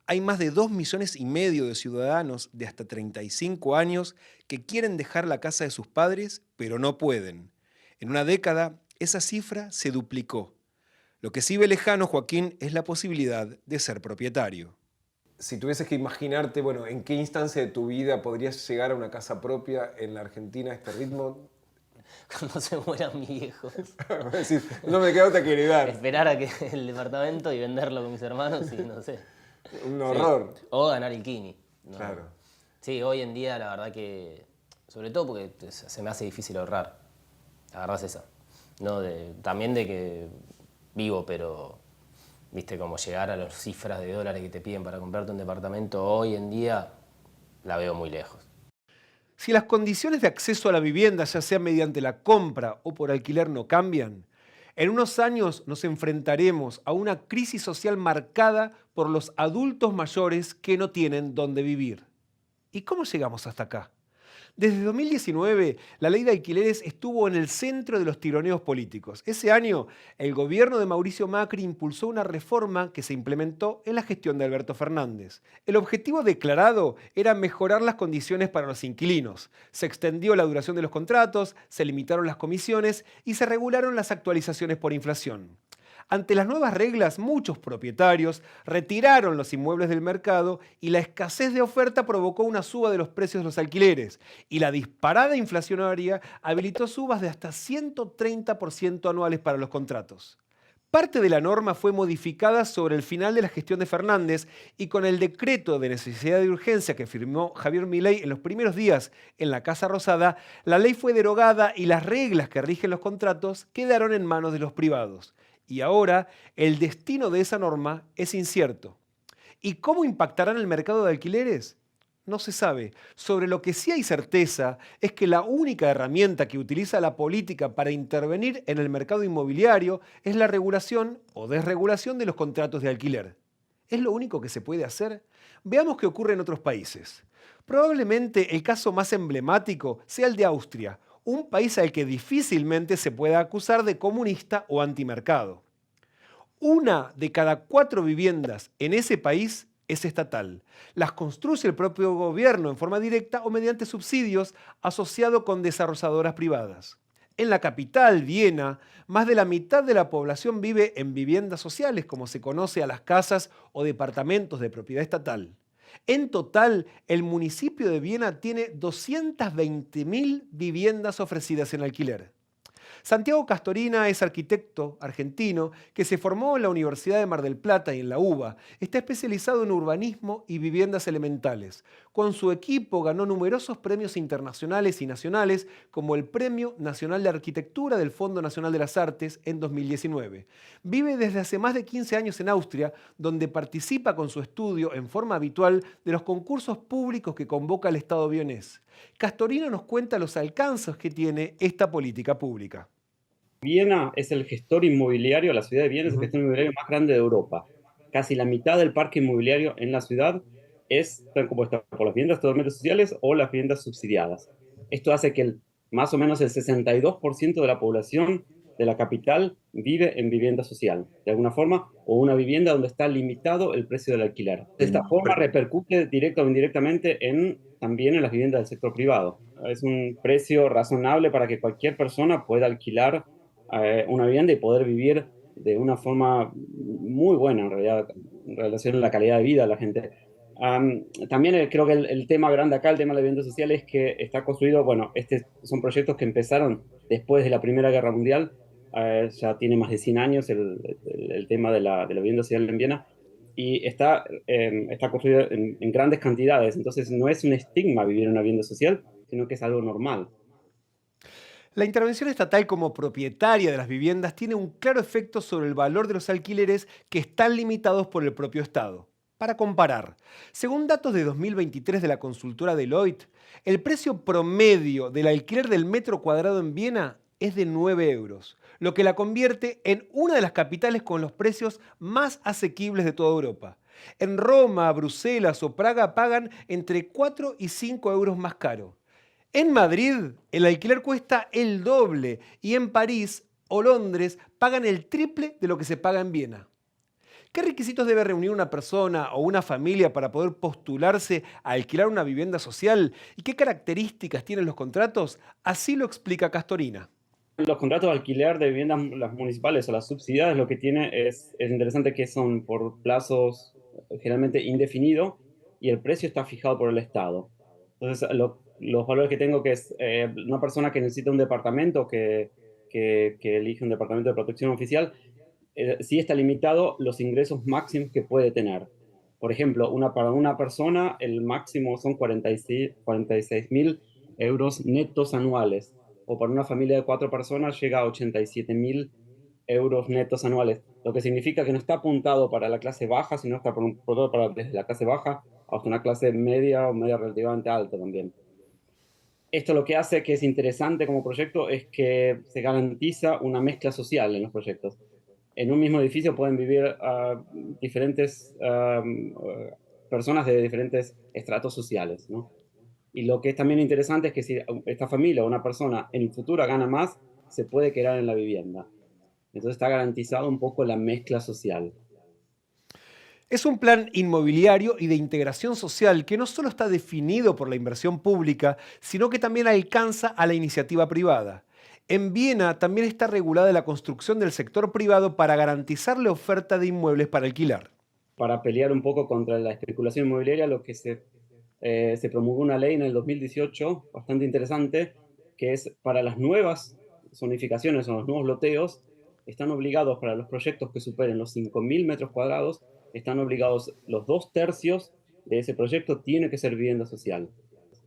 Hay más de 2,5 millones de ciudadanos de hasta 35 años que quieren dejar la casa de sus padres, pero no pueden. En una década, esa cifra se duplicó. Lo que sí ve lejano, Joaquín, es la posibilidad de ser propietario. Si tuvieses que imaginarte, bueno, ¿en qué instancia de tu vida podrías llegar a una casa propia en la Argentina a este ritmo? Cuando se mueran mis viejos. Decir, no me queda otra que heredar. Esperar a que el departamento y venderlo con mis hermanos y no sé. Un horror. Sí. O ganar el Kini. ¿No? Claro. Sí, hoy en día la verdad que, sobre todo porque se me hace difícil ahorrar. La verdad es esa. No, también de que vivo, pero viste, como llegar a las cifras de dólares que te piden para comprarte un departamento hoy en día, la veo muy lejos. Si las condiciones de acceso a la vivienda, ya sea mediante la compra o por alquiler, no cambian, en unos años nos enfrentaremos a una crisis social marcada por los adultos mayores que no tienen dónde vivir. ¿Y cómo llegamos hasta acá? Desde 2019, la ley de alquileres estuvo en el centro de los tironeos políticos. Ese año, el gobierno de Mauricio Macri impulsó una reforma que se implementó en la gestión de Alberto Fernández. El objetivo declarado era mejorar las condiciones para los inquilinos. Se extendió la duración de los contratos, se limitaron las comisiones y se regularon las actualizaciones por inflación. Ante las nuevas reglas, muchos propietarios retiraron los inmuebles del mercado y la escasez de oferta provocó una suba de los precios de los alquileres, y la disparada inflacionaria habilitó subas de hasta 130% anuales para los contratos. Parte de la norma fue modificada sobre el final de la gestión de Fernández y con el decreto de necesidad de urgencia que firmó Javier Milei en los primeros días en la Casa Rosada, la ley fue derogada y las reglas que rigen los contratos quedaron en manos de los privados. Y ahora el destino de esa norma es incierto. ¿Y cómo impactará en el mercado de alquileres? No se sabe. Sobre lo que sí hay certeza es que la única herramienta que utiliza la política para intervenir en el mercado inmobiliario es la regulación o desregulación de los contratos de alquiler. ¿Es lo único que se puede hacer? Veamos qué ocurre en otros países. Probablemente el caso más emblemático sea el de Austria, un país al que difícilmente se pueda acusar de comunista o antimercado. 1 de cada 4 viviendas en ese país es estatal. Las construye el propio gobierno en forma directa o mediante subsidios asociados con desarrolladoras privadas. En la capital, Viena, más de la mitad de la población vive en viviendas sociales, como se conoce a las casas o departamentos de propiedad estatal. En total, el municipio de Viena tiene 220.000 viviendas ofrecidas en alquiler. Santiago Castorina es arquitecto argentino que se formó en la Universidad de Mar del Plata y en la UBA. Está especializado en urbanismo y viviendas elementales. Con su equipo ganó numerosos premios internacionales y nacionales, como el Premio Nacional de Arquitectura del Fondo Nacional de las Artes en 2019. Vive desde hace más de 15 años en Austria, donde participa con su estudio en forma habitual de los concursos públicos que convoca el Estado vienés. Castorina nos cuenta los alcances que tiene esta política pública. Viena es el gestor inmobiliario, la ciudad de Viena es el gestor inmobiliario más grande de Europa. Casi la mitad del parque inmobiliario en la ciudad está compuesta por las viviendas totalmente sociales o las viviendas subsidiadas. Esto hace que más o menos el 62% de la población de la capital vive en vivienda social, de alguna forma, o una vivienda donde está limitado el precio del alquiler. De esta forma repercute directa o indirectamente también en las viviendas del sector privado. Es un precio razonable para que cualquier persona pueda alquilar una vivienda y poder vivir de una forma muy buena, en realidad, en relación a la calidad de vida de la gente. También creo que el tema grande acá, el tema de la vivienda social, es que está construido, bueno, son proyectos que empezaron después de la Primera Guerra Mundial, ya tiene más de 100 años el tema de la vivienda social en Viena, y está construido en grandes cantidades, entonces no es un estigma vivir en una vivienda social, sino que es algo normal. La intervención estatal como propietaria de las viviendas tiene un claro efecto sobre el valor de los alquileres que están limitados por el propio Estado. Para comparar, según datos de 2023 de la consultora Deloitte, el precio promedio del alquiler del metro cuadrado en Viena es de 9 euros, lo que la convierte en una de las capitales con los precios más asequibles de toda Europa. En Roma, Bruselas o Praga pagan entre 4 y 5 euros más caro. En Madrid, el alquiler cuesta el doble y en París o Londres pagan el triple de lo que se paga en Viena. ¿Qué requisitos debe reunir una persona o una familia para poder postularse a alquilar una vivienda social? ¿Y qué características tienen los contratos? Así lo explica Castorina. Los contratos de alquiler de viviendas, las municipales o las subsidiadas, lo que tiene es interesante que son por plazos generalmente indefinidos y el precio está fijado por el Estado. Entonces, los valores que tengo que es una persona que necesita un departamento, que elige un departamento de protección oficial, sí está limitado los ingresos máximos que puede tener. Por ejemplo, para una persona el máximo son 46.000 euros netos anuales, o para una familia de 4 personas llega a 87.000 euros netos anuales, lo que significa que no está apuntado para la clase baja, sino está desde la clase baja hasta una clase media o media relativamente alta también. Esto lo que hace que es interesante como proyecto es que se garantiza una mezcla social en los proyectos. En un mismo edificio pueden vivir diferentes personas de diferentes estratos sociales, ¿no? Y lo que es también interesante es que si esta familia o una persona en el futuro gana más, se puede quedar en la vivienda. Entonces está garantizado un poco la mezcla social. Es un plan inmobiliario y de integración social que no solo está definido por la inversión pública, sino que también alcanza a la iniciativa privada. En Viena también está regulada la construcción del sector privado para garantizar la oferta de inmuebles para alquilar. Para pelear un poco contra la especulación inmobiliaria, lo que se promulgó una ley en el 2018, bastante interesante, que es para las nuevas zonificaciones o los nuevos loteos, están obligados para los proyectos que superen los 5.000 metros cuadrados, están obligados los 2/3 de ese proyecto tiene que ser vivienda social.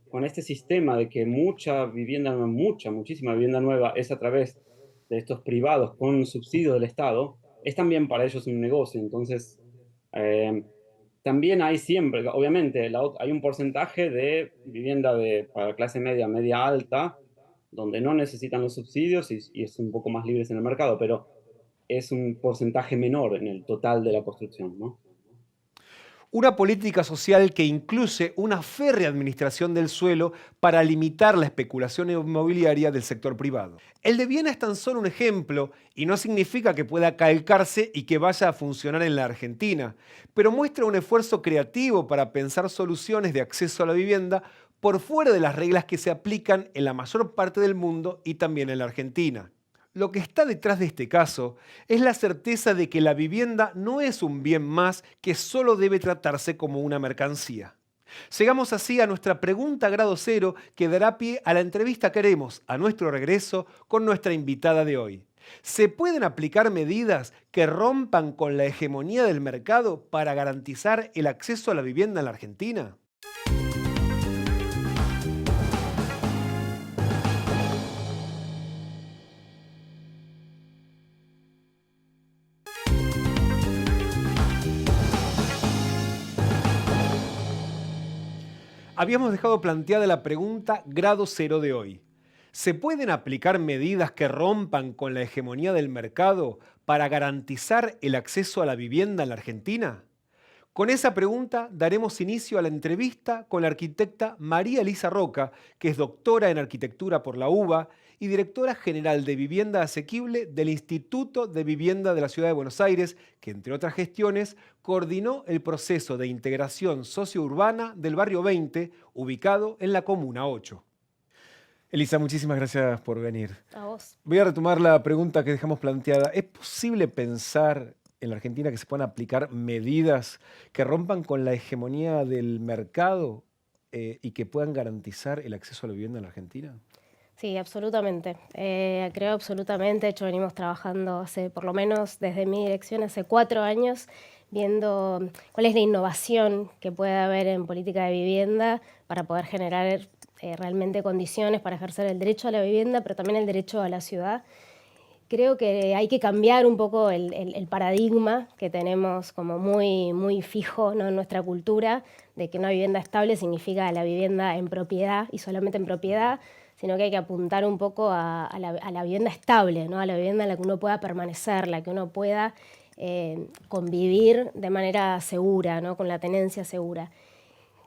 Con este sistema de que muchísima vivienda nueva es a través de estos privados con subsidio del Estado, es también para ellos un negocio. Entonces, también hay siempre, obviamente, hay un porcentaje de vivienda para clase media, media alta, donde no necesitan los subsidios y es un poco más libres en el mercado, pero es un porcentaje menor en el total de la construcción, ¿no? Una política social que incluye una férrea administración del suelo para limitar la especulación inmobiliaria del sector privado. El de Viena es tan solo un ejemplo y no significa que pueda calcarse y que vaya a funcionar en la Argentina, pero muestra un esfuerzo creativo para pensar soluciones de acceso a la vivienda por fuera de las reglas que se aplican en la mayor parte del mundo y también en la Argentina. Lo que está detrás de este caso es la certeza de que la vivienda no es un bien más que solo debe tratarse como una mercancía. Llegamos así a nuestra pregunta grado cero que dará pie a la entrevista que haremos a nuestro regreso con nuestra invitada de hoy. ¿Se pueden aplicar medidas que rompan con la hegemonía del mercado para garantizar el acceso a la vivienda en la Argentina? Habíamos dejado planteada la pregunta grado cero de hoy. ¿Se pueden aplicar medidas que rompan con la hegemonía del mercado para garantizar el acceso a la vivienda en la Argentina? Con esa pregunta daremos inicio a la entrevista con la arquitecta María Elisa Roca, que es doctora en arquitectura por la UBA y directora general de Vivienda Asequible del Instituto de Vivienda de la Ciudad de Buenos Aires, que entre otras gestiones coordinó el proceso de integración sociourbana del Barrio 20, ubicado en la Comuna 8. Elisa, muchísimas gracias por venir. A vos. Voy a retomar la pregunta que dejamos planteada. ¿Es posible pensar en la Argentina que se puedan aplicar medidas que rompan con la hegemonía del mercado y que puedan garantizar el acceso a la vivienda en la Argentina? Sí, absolutamente. Creo absolutamente. De hecho, venimos trabajando hace, por lo menos desde mi dirección, hace 4 años, viendo cuál es la innovación que puede haber en política de vivienda para poder generar realmente condiciones para ejercer el derecho a la vivienda, pero también el derecho a la ciudad. Creo que hay que cambiar un poco el paradigma que tenemos como muy fijo, ¿no?, en nuestra cultura, de que una vivienda estable significa la vivienda en propiedad y solamente en propiedad, sino que hay que apuntar un poco a la vivienda estable, ¿no?, a la vivienda en la que uno pueda permanecer, la que uno pueda convivir de manera segura, ¿no?, con la tenencia segura.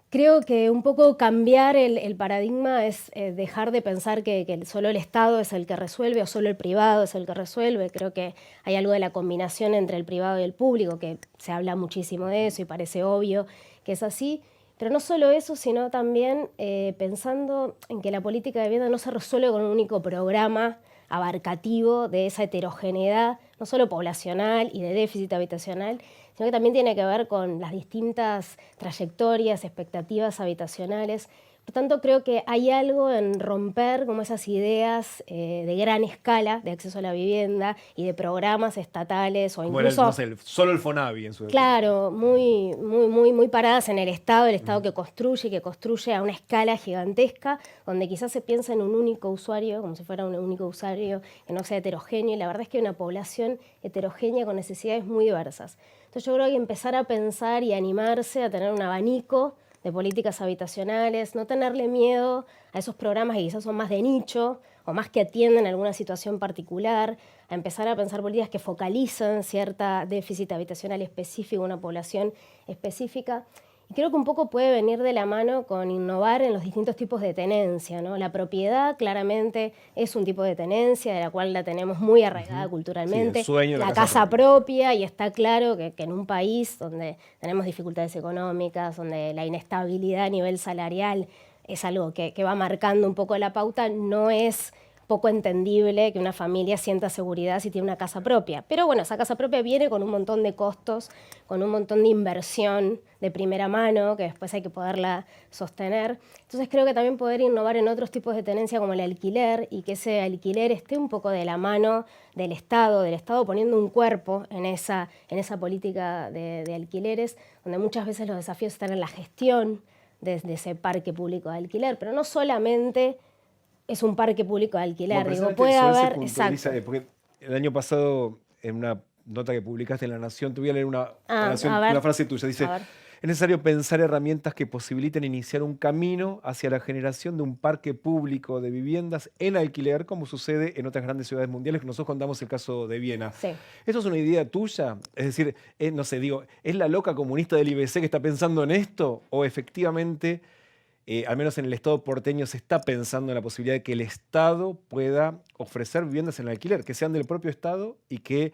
Creo que un poco cambiar el paradigma es dejar de pensar que solo el Estado es el que resuelve o solo el privado es el que resuelve. Creo que hay algo de la combinación entre el privado y el público, que se habla muchísimo de eso y parece obvio que es así. Pero no solo eso, sino también pensando en que la política de vivienda no se resuelve con un único programa abarcativo de esa heterogeneidad, no solo poblacional y de déficit habitacional, sino que también tiene que ver con las distintas trayectorias, expectativas habitacionales. Por tanto, creo que hay algo en romper como esas ideas de gran escala de acceso a la vivienda y de programas estatales o incluso... Bueno, no sé, solo el FONAVI en su época. Claro, muy paradas en el Estado que construye a una escala gigantesca, donde quizás se piensa en un único usuario, como si fuera un único usuario que no sea heterogéneo, y la verdad es que hay una población heterogénea con necesidades muy diversas. Entonces yo creo que hay que empezar a pensar y animarse a tener un abanico de políticas habitacionales, no tenerle miedo a esos programas que quizás son más de nicho o más que atienden a alguna situación particular, a empezar a pensar políticas que focalizan cierta déficit habitacional específico, una población específica. Y creo que un poco puede venir de la mano con innovar en los distintos tipos de tenencia, ¿no? La propiedad claramente es un tipo de tenencia de la cual la tenemos muy arraigada culturalmente. Sí, el sueño de la casa propia, y está claro que en un país donde tenemos dificultades económicas, donde la inestabilidad a nivel salarial es algo que va marcando un poco la pauta, no es poco entendible que una familia sienta seguridad si tiene una casa propia. Pero bueno, esa casa propia viene con un montón de costos, con un montón de inversión de primera mano, que después hay que poderla sostener. Entonces creo que también poder innovar en otros tipos de tenencia como el alquiler, y que ese alquiler esté un poco de la mano del Estado poniendo un cuerpo en esa política de alquileres, donde muchas veces los desafíos están en la gestión de ese parque público de alquiler, pero no solamente es un parque público de alquiler. Bueno, digo, puede haber... Exacto. Porque el año pasado, en una nota que publicaste en La Nación, te voy a leer una frase tuya. Dice, Es necesario pensar herramientas que posibiliten iniciar un camino hacia la generación de un parque público de viviendas en alquiler, como sucede en otras grandes ciudades mundiales, que nosotros contamos el caso de Viena. Sí. ¿Eso es una idea tuya? Es decir, no sé, digo, ¿es la loca comunista del IBC que está pensando en esto? ¿O efectivamente, al menos en el Estado porteño, se está pensando en la posibilidad de que el Estado pueda ofrecer viviendas en alquiler, que sean del propio Estado y que,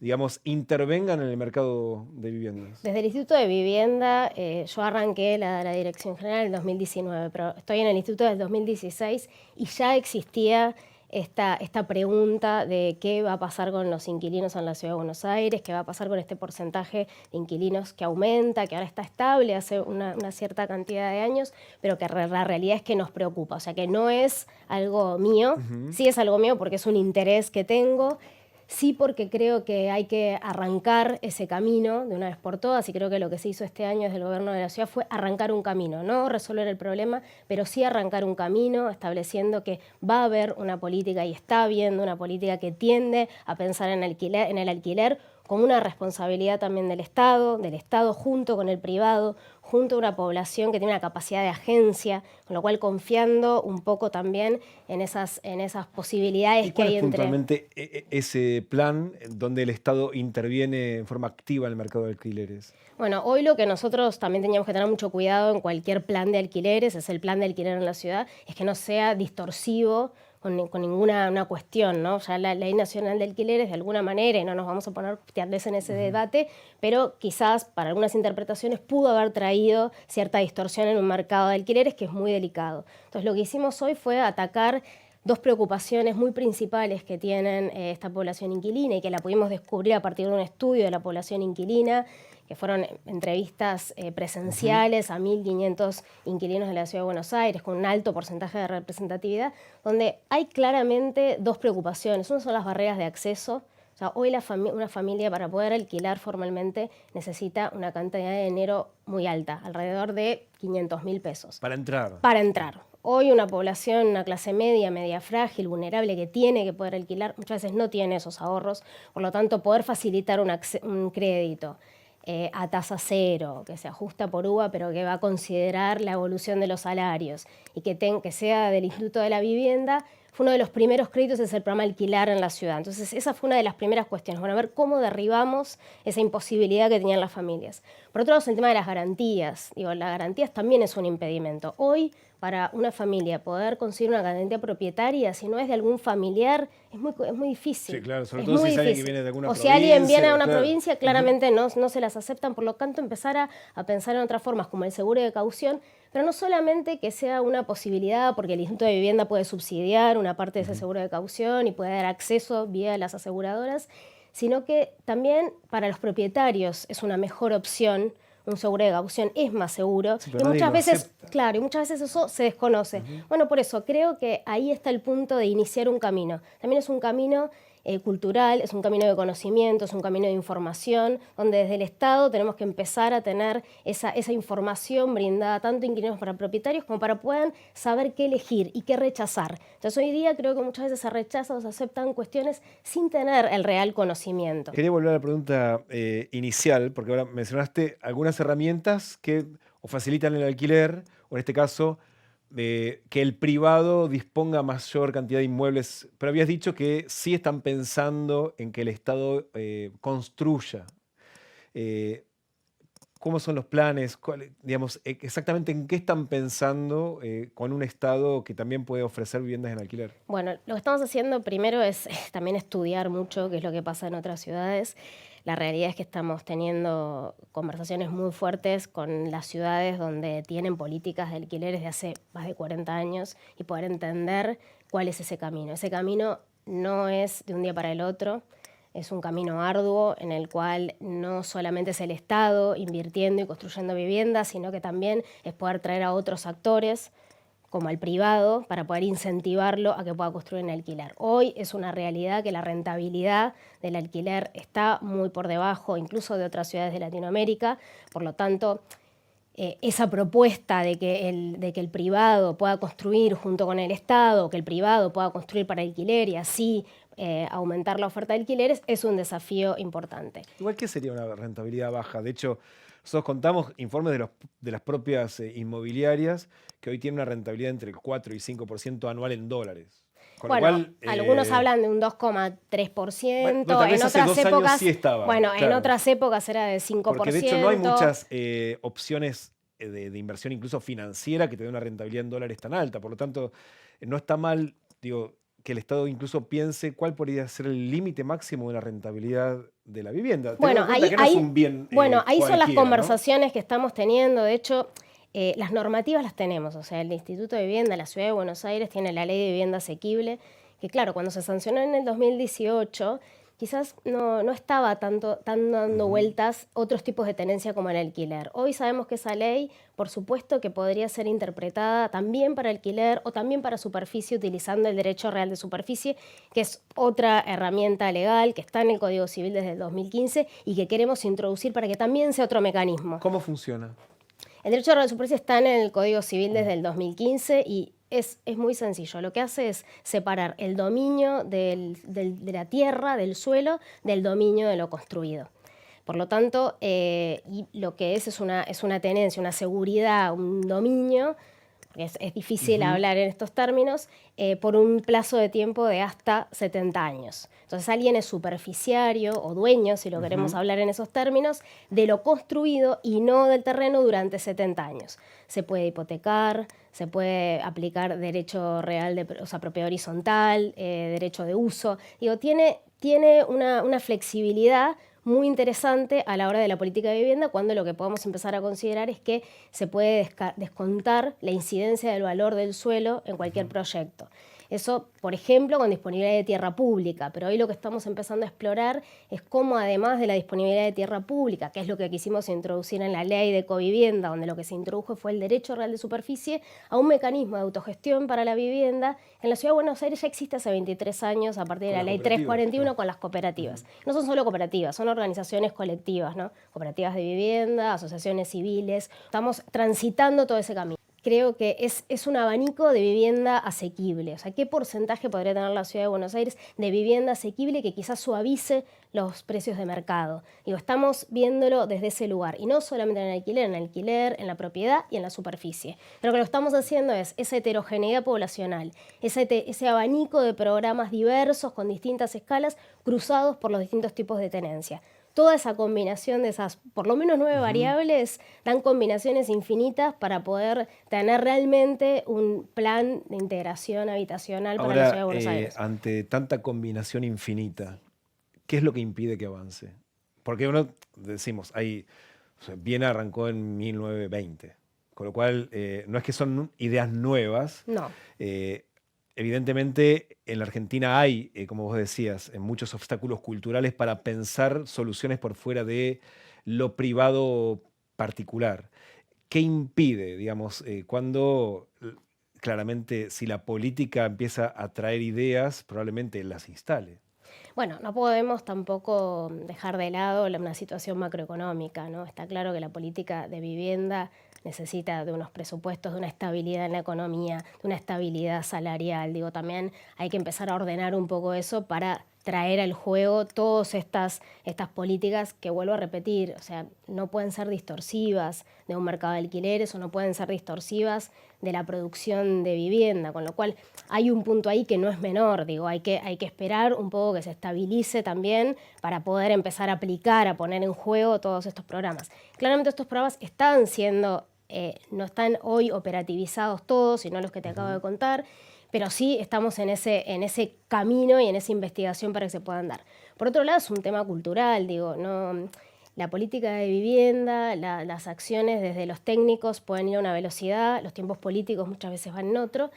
digamos, intervengan en el mercado de viviendas? Desde el Instituto de Vivienda, yo arranqué la Dirección General en el 2019, pero estoy en el Instituto desde el 2016 y ya existía esta pregunta de qué va a pasar con los inquilinos en la Ciudad de Buenos Aires, qué va a pasar con este porcentaje de inquilinos que aumenta, que ahora está estable hace una cierta cantidad de años, pero que la realidad es que nos preocupa. O sea, que no es algo mío, sí es algo mío porque es un interés que tengo, sí porque creo que hay que arrancar ese camino de una vez por todas, y creo que lo que se hizo este año desde el gobierno de la ciudad fue arrancar un camino, no resolver el problema, pero sí arrancar un camino estableciendo que va a haber una política y está habiendo una política que tiende a pensar en el alquiler como una responsabilidad también del Estado junto con el privado, junto a una población que tiene una capacidad de agencia, con lo cual confiando un poco también en esas posibilidades que hay ¿Cuál es entre... puntualmente ese plan donde el Estado interviene en forma activa en el mercado de alquileres? Bueno, hoy lo que nosotros también teníamos que tener mucho cuidado en cualquier plan de alquileres, es el plan de alquiler en la ciudad, es que no sea distorsivo con ninguna una cuestión, ¿no? Ya la Ley Nacional de Alquileres, de alguna manera, y no nos vamos a poner tal vez en ese debate, pero quizás para algunas interpretaciones pudo haber traído cierta distorsión en un mercado de alquileres que es muy delicado. Entonces, lo que hicimos hoy fue atacar dos preocupaciones muy principales que tienen esta población inquilina y que la pudimos descubrir a partir de un estudio de la población inquilina, que fueron entrevistas presenciales a 1.500 inquilinos de la Ciudad de Buenos Aires, con un alto porcentaje de representatividad, donde hay claramente dos preocupaciones. Una son las barreras de acceso. O sea, hoy una familia para poder alquilar formalmente necesita una cantidad de dinero muy alta, alrededor de 500.000 pesos. Para entrar. Para entrar. Hoy una población, una clase media, media frágil, vulnerable, que tiene que poder alquilar, muchas veces no tiene esos ahorros, por lo tanto poder facilitar un crédito a tasa cero, que se ajusta por UVA, pero que va a considerar la evolución de los salarios y que sea del Instituto de la Vivienda, fue uno de los primeros créditos, es el programa Alquilar en la ciudad. Entonces esa fue una de las primeras cuestiones, bueno, a ver cómo derribamos esa imposibilidad que tenían las familias. Por otro lado, el tema de las garantías. Digo, las garantías también es un impedimento. Hoy, para una familia poder conseguir una garantía propietaria, si no es de algún familiar, es muy difícil. Sí, claro, sobre todo si es alguien que viene de alguna provincia. O si alguien viene de una provincia, claramente no se las aceptan, por lo tanto empezar a pensar en otras formas, como el seguro de caución, pero no solamente que sea una posibilidad, porque el Instituto de Vivienda puede subsidiar una parte de ese seguro de caución y puede dar acceso vía las aseguradoras, sino que también para los propietarios es una mejor opción. Un seguro de caución es más seguro, sí, y muchas veces, claro, y muchas veces eso se desconoce. Bueno, por eso creo que ahí está el punto de iniciar un camino. También es un camino cultural, es un camino de conocimiento, es un camino de información, donde desde el Estado tenemos que empezar a tener esa información brindada tanto a inquilinos para propietarios como para puedan saber qué elegir y qué rechazar. Entonces hoy día creo que muchas veces se rechazan o se aceptan cuestiones sin tener el real conocimiento. Quería volver a la pregunta inicial, porque ahora mencionaste algunas herramientas que o facilitan el alquiler, o en este caso que el privado disponga mayor cantidad de inmuebles, pero habías dicho que sí están pensando en que el Estado construya. ¿Cómo son los planes? Digamos, exactamente en qué están pensando con un Estado que también puede ofrecer viviendas en alquiler? Bueno, lo que estamos haciendo primero es también estudiar mucho qué es lo que pasa en otras ciudades. La realidad es que estamos teniendo conversaciones muy fuertes con las ciudades donde tienen políticas de alquileres de hace más de 40 años y poder entender cuál es ese camino. Ese camino no es de un día para el otro, es un camino arduo en el cual no solamente es el Estado invirtiendo y construyendo viviendas, sino que también es poder traer a otros actores como al privado, para poder incentivarlo a que pueda construir en alquiler. Hoy es una realidad que la rentabilidad del alquiler está muy por debajo, incluso de otras ciudades de Latinoamérica, por lo tanto, esa propuesta de que el privado pueda construir junto con el Estado, que el privado pueda construir para alquiler y así aumentar la oferta de alquileres, es un desafío importante. Igual que sería una rentabilidad baja. De hecho, Nosotros contamos informes de las propias inmobiliarias que hoy tienen una rentabilidad entre el 4 y 5% anual en dólares. Con bueno, lo cual, algunos hablan de un 2,3%, tal vez en hace otras 2 años épocas, sí estaba, bueno, en claro. otras épocas era de 5%. Porque de hecho no hay muchas opciones de inversión, incluso financiera, que te dé una rentabilidad en dólares tan alta. Por lo tanto, no está mal, digo, que el Estado incluso piense cuál podría ser el límite máximo de la rentabilidad de la vivienda. Bueno, ahí son las ¿no? conversaciones que estamos teniendo. De hecho, las normativas las tenemos. O sea, el Instituto de Vivienda, la Ciudad de Buenos Aires, tiene la Ley de Vivienda Asequible, que claro, cuando se sancionó en el 2018, quizás no estaba tan dando vueltas otros tipos de tenencia como el alquiler. Hoy sabemos que esa ley, por supuesto, que podría ser interpretada también para alquiler o también para superficie, utilizando el derecho real de superficie, que es otra herramienta legal que está en el Código Civil desde el 2015 y que queremos introducir para que también sea otro mecanismo. ¿Cómo funciona? El derecho real de superficie está en el Código Civil desde el 2015 y es muy sencillo. Lo que hace es separar el dominio de la tierra, del suelo, del dominio de lo construido. Por lo tanto, y lo que es una tenencia, una seguridad, un dominio, es difícil hablar en estos términos, por un plazo de tiempo de hasta 70 años. Entonces alguien es superficiario o dueño, si lo queremos hablar en esos términos, de lo construido y no del terreno durante 70 años. Se puede hipotecar, se puede aplicar derecho real, o sea, propiedad horizontal, derecho de uso. Digo, tiene una flexibilidad muy interesante a la hora de la política de vivienda, cuando lo que podemos empezar a considerar es que se puede descontar la incidencia del valor del suelo en cualquier proyecto. Eso, por ejemplo, con disponibilidad de tierra pública, pero hoy lo que estamos empezando a explorar es cómo, además de la disponibilidad de tierra pública, que es lo que quisimos introducir en la ley de ecovivienda, donde lo que se introdujo fue el derecho real de superficie, a un mecanismo de autogestión para la vivienda. En la Ciudad de Buenos Aires ya existe hace 23 años, a partir de la ley 341, con las cooperativas. No son solo cooperativas, son organizaciones colectivas, ¿no? Cooperativas de vivienda, asociaciones civiles. Estamos transitando todo ese camino. Creo que es un abanico de vivienda asequible. O sea, ¿qué porcentaje podría tener la Ciudad de Buenos Aires de vivienda asequible que quizás suavice los precios de mercado? Digo, estamos viéndolo desde ese lugar. Y no solamente en el alquiler, en la propiedad y en la superficie. Pero lo que lo estamos haciendo es esa heterogeneidad poblacional, ese abanico de programas diversos con distintas escalas cruzados por los distintos tipos de tenencia. Toda esa combinación de esas, por lo menos 9 variables, dan combinaciones infinitas para poder tener realmente un plan de integración habitacional para la Ciudad de Buenos Aires. Ante tanta combinación infinita, ¿qué es lo que impide que avance? Porque uno, decimos, Viena arrancó en 1920, con lo cual no es que son ideas nuevas. No. Evidentemente, en la Argentina hay, como vos decías, muchos obstáculos culturales para pensar soluciones por fuera de lo privado particular. ¿Qué impide, digamos, cuando claramente si la política empieza a traer ideas, probablemente las instale? Bueno, no podemos tampoco dejar de lado una situación macroeconómica, ¿no? Está claro que la política de vivienda necesita de unos presupuestos, de una estabilidad en la economía, de una estabilidad salarial. Digo, también hay que empezar a ordenar un poco eso para traer al juego todas estas políticas que, vuelvo a repetir, o sea, no pueden ser distorsivas de un mercado de alquileres o no pueden ser distorsivas de la producción de vivienda, con lo cual hay un punto ahí que no es menor. Digo, hay que esperar un poco que se estabilice también para poder empezar a aplicar, a poner en juego todos estos programas. Claramente estos programas están siendo, no están hoy operativizados todos, sino los que te acabo de contar, pero sí estamos en ese camino y en esa investigación para que se puedan dar. Por otro lado, es un tema cultural, digo, no, la política de vivienda, las acciones desde los técnicos pueden ir a una velocidad, los tiempos políticos muchas veces van en otro,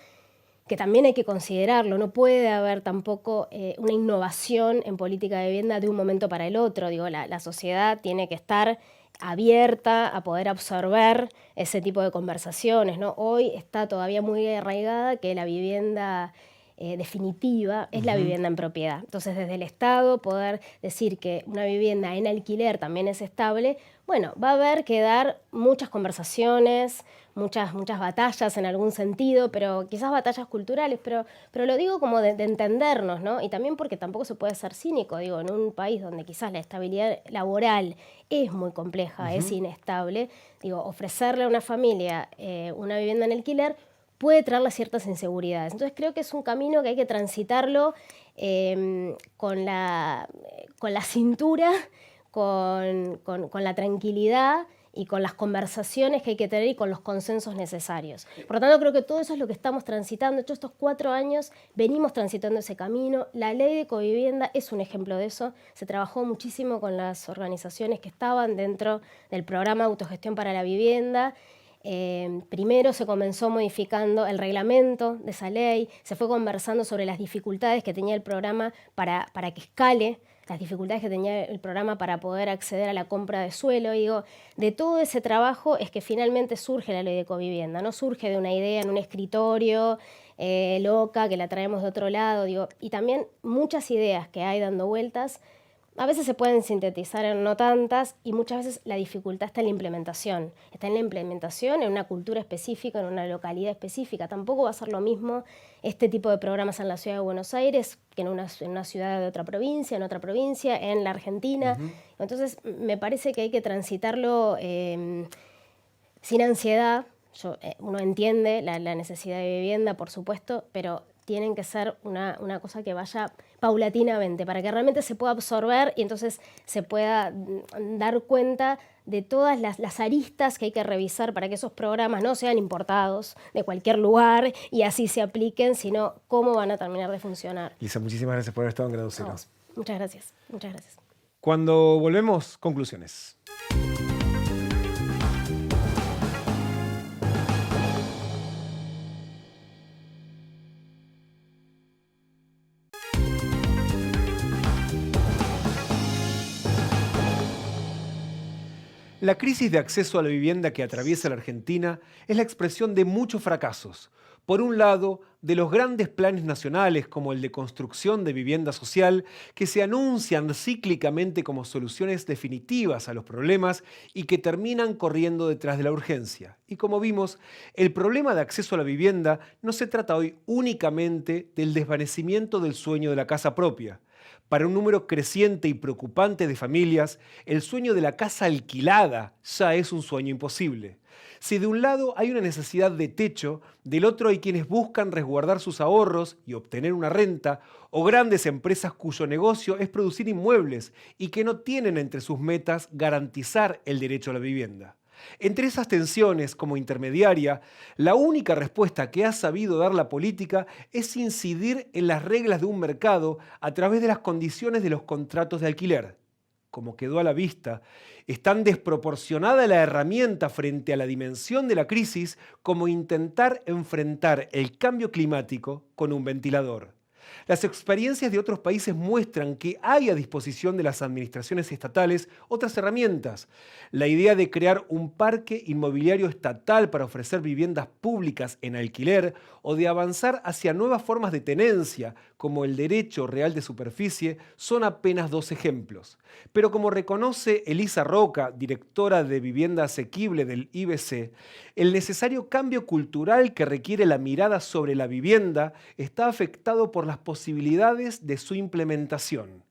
que también hay que considerarlo. No puede haber tampoco una innovación en política de vivienda de un momento para el otro. Digo, la sociedad tiene que estar abierta a poder absorber ese tipo de conversaciones, ¿no? Hoy está todavía muy arraigada que la vivienda definitiva es la vivienda en propiedad. Entonces, desde el Estado poder decir que una vivienda en alquiler también es estable, bueno, va a haber que dar muchas conversaciones, muchas batallas en algún sentido, pero quizás batallas culturales, pero lo digo como de entendernos, ¿no? Y también porque tampoco se puede ser cínico, digo, en un país donde quizás la estabilidad laboral es muy compleja, es inestable, digo, ofrecerle a una familia una vivienda en alquiler puede traerle ciertas inseguridades. Entonces creo que es un camino que hay que transitarlo con la cintura, con la tranquilidad y con las conversaciones que hay que tener y con los consensos necesarios. Por lo tanto, creo que todo eso es lo que estamos transitando. De hecho, estos 4 años venimos transitando ese camino. La ley de covivienda es un ejemplo de eso. Se trabajó muchísimo con las organizaciones que estaban dentro del programa de autogestión para la vivienda. Primero se comenzó modificando el reglamento de esa ley, se fue conversando sobre las dificultades que tenía el programa para que escale, las dificultades que tenía el programa para poder acceder a la compra de suelo. Y digo, de todo ese trabajo es que finalmente surge la ley de covivienda, no surge de una idea en un escritorio loca que la traemos de otro lado. Digo, y también muchas ideas que hay dando vueltas a veces se pueden sintetizar en no tantas y muchas veces la dificultad está en la implementación. Está en la implementación en una cultura específica, en una localidad específica. Tampoco va a ser lo mismo este tipo de programas en la ciudad de Buenos Aires que en una ciudad de otra provincia, en otra provincia, en la Argentina. Entonces me parece que hay que transitarlo sin ansiedad. Uno entiende la necesidad de vivienda, por supuesto, pero tienen que ser una cosa que vaya paulatinamente para que realmente se pueda absorber y entonces se pueda dar cuenta de todas las aristas que hay que revisar para que esos programas no sean importados de cualquier lugar y así se apliquen, sino cómo van a terminar de funcionar. Lisa, muchísimas gracias por haber estado en Grado Cero. Muchas gracias, muchas gracias. Cuando volvemos, conclusiones. La crisis de acceso a la vivienda que atraviesa la Argentina es la expresión de muchos fracasos. Por un lado, de los grandes planes nacionales como el de construcción de vivienda social que se anuncian cíclicamente como soluciones definitivas a los problemas y que terminan corriendo detrás de la urgencia. Y como vimos, el problema de acceso a la vivienda no se trata hoy únicamente del desvanecimiento del sueño de la casa propia. Para un número creciente y preocupante de familias, el sueño de la casa alquilada ya es un sueño imposible. Si de un lado hay una necesidad de techo, del otro hay quienes buscan resguardar sus ahorros y obtener una renta, o grandes empresas cuyo negocio es producir inmuebles y que no tienen entre sus metas garantizar el derecho a la vivienda. Entre esas tensiones, como intermediaria, la única respuesta que ha sabido dar la política es incidir en las reglas de un mercado a través de las condiciones de los contratos de alquiler. Como quedó a la vista, es tan desproporcionada la herramienta frente a la dimensión de la crisis como intentar enfrentar el cambio climático con un ventilador. Las experiencias de otros países muestran que hay a disposición de las administraciones estatales otras herramientas. La idea de crear un parque inmobiliario estatal para ofrecer viviendas públicas en alquiler o de avanzar hacia nuevas formas de tenencia, como el derecho real de superficie, son apenas 2 ejemplos. Pero como reconoce Elisa Roca, directora de Vivienda Asequible del IBC, el necesario cambio cultural que requiere la mirada sobre la vivienda está afectado por las posibilidades de su implementación.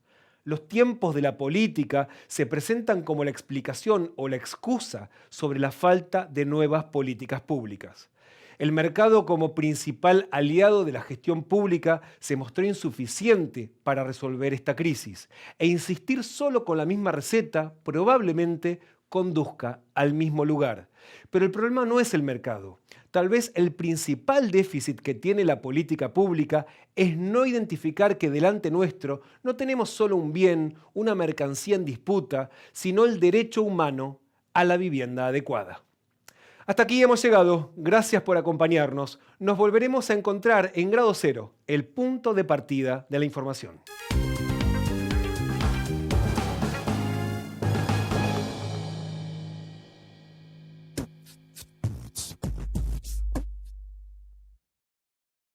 Los tiempos de la política se presentan como la explicación o la excusa sobre la falta de nuevas políticas públicas. El mercado como principal aliado de la gestión pública se mostró insuficiente para resolver esta crisis e insistir solo con la misma receta probablemente conduzca al mismo lugar. Pero el problema no es el mercado. Tal vez el principal déficit que tiene la política pública es no identificar que delante nuestro no tenemos solo un bien, una mercancía en disputa, sino el derecho humano a la vivienda adecuada. Hasta aquí hemos llegado. Gracias por acompañarnos. Nos volveremos a encontrar en Grado Cero, el punto de partida de la información.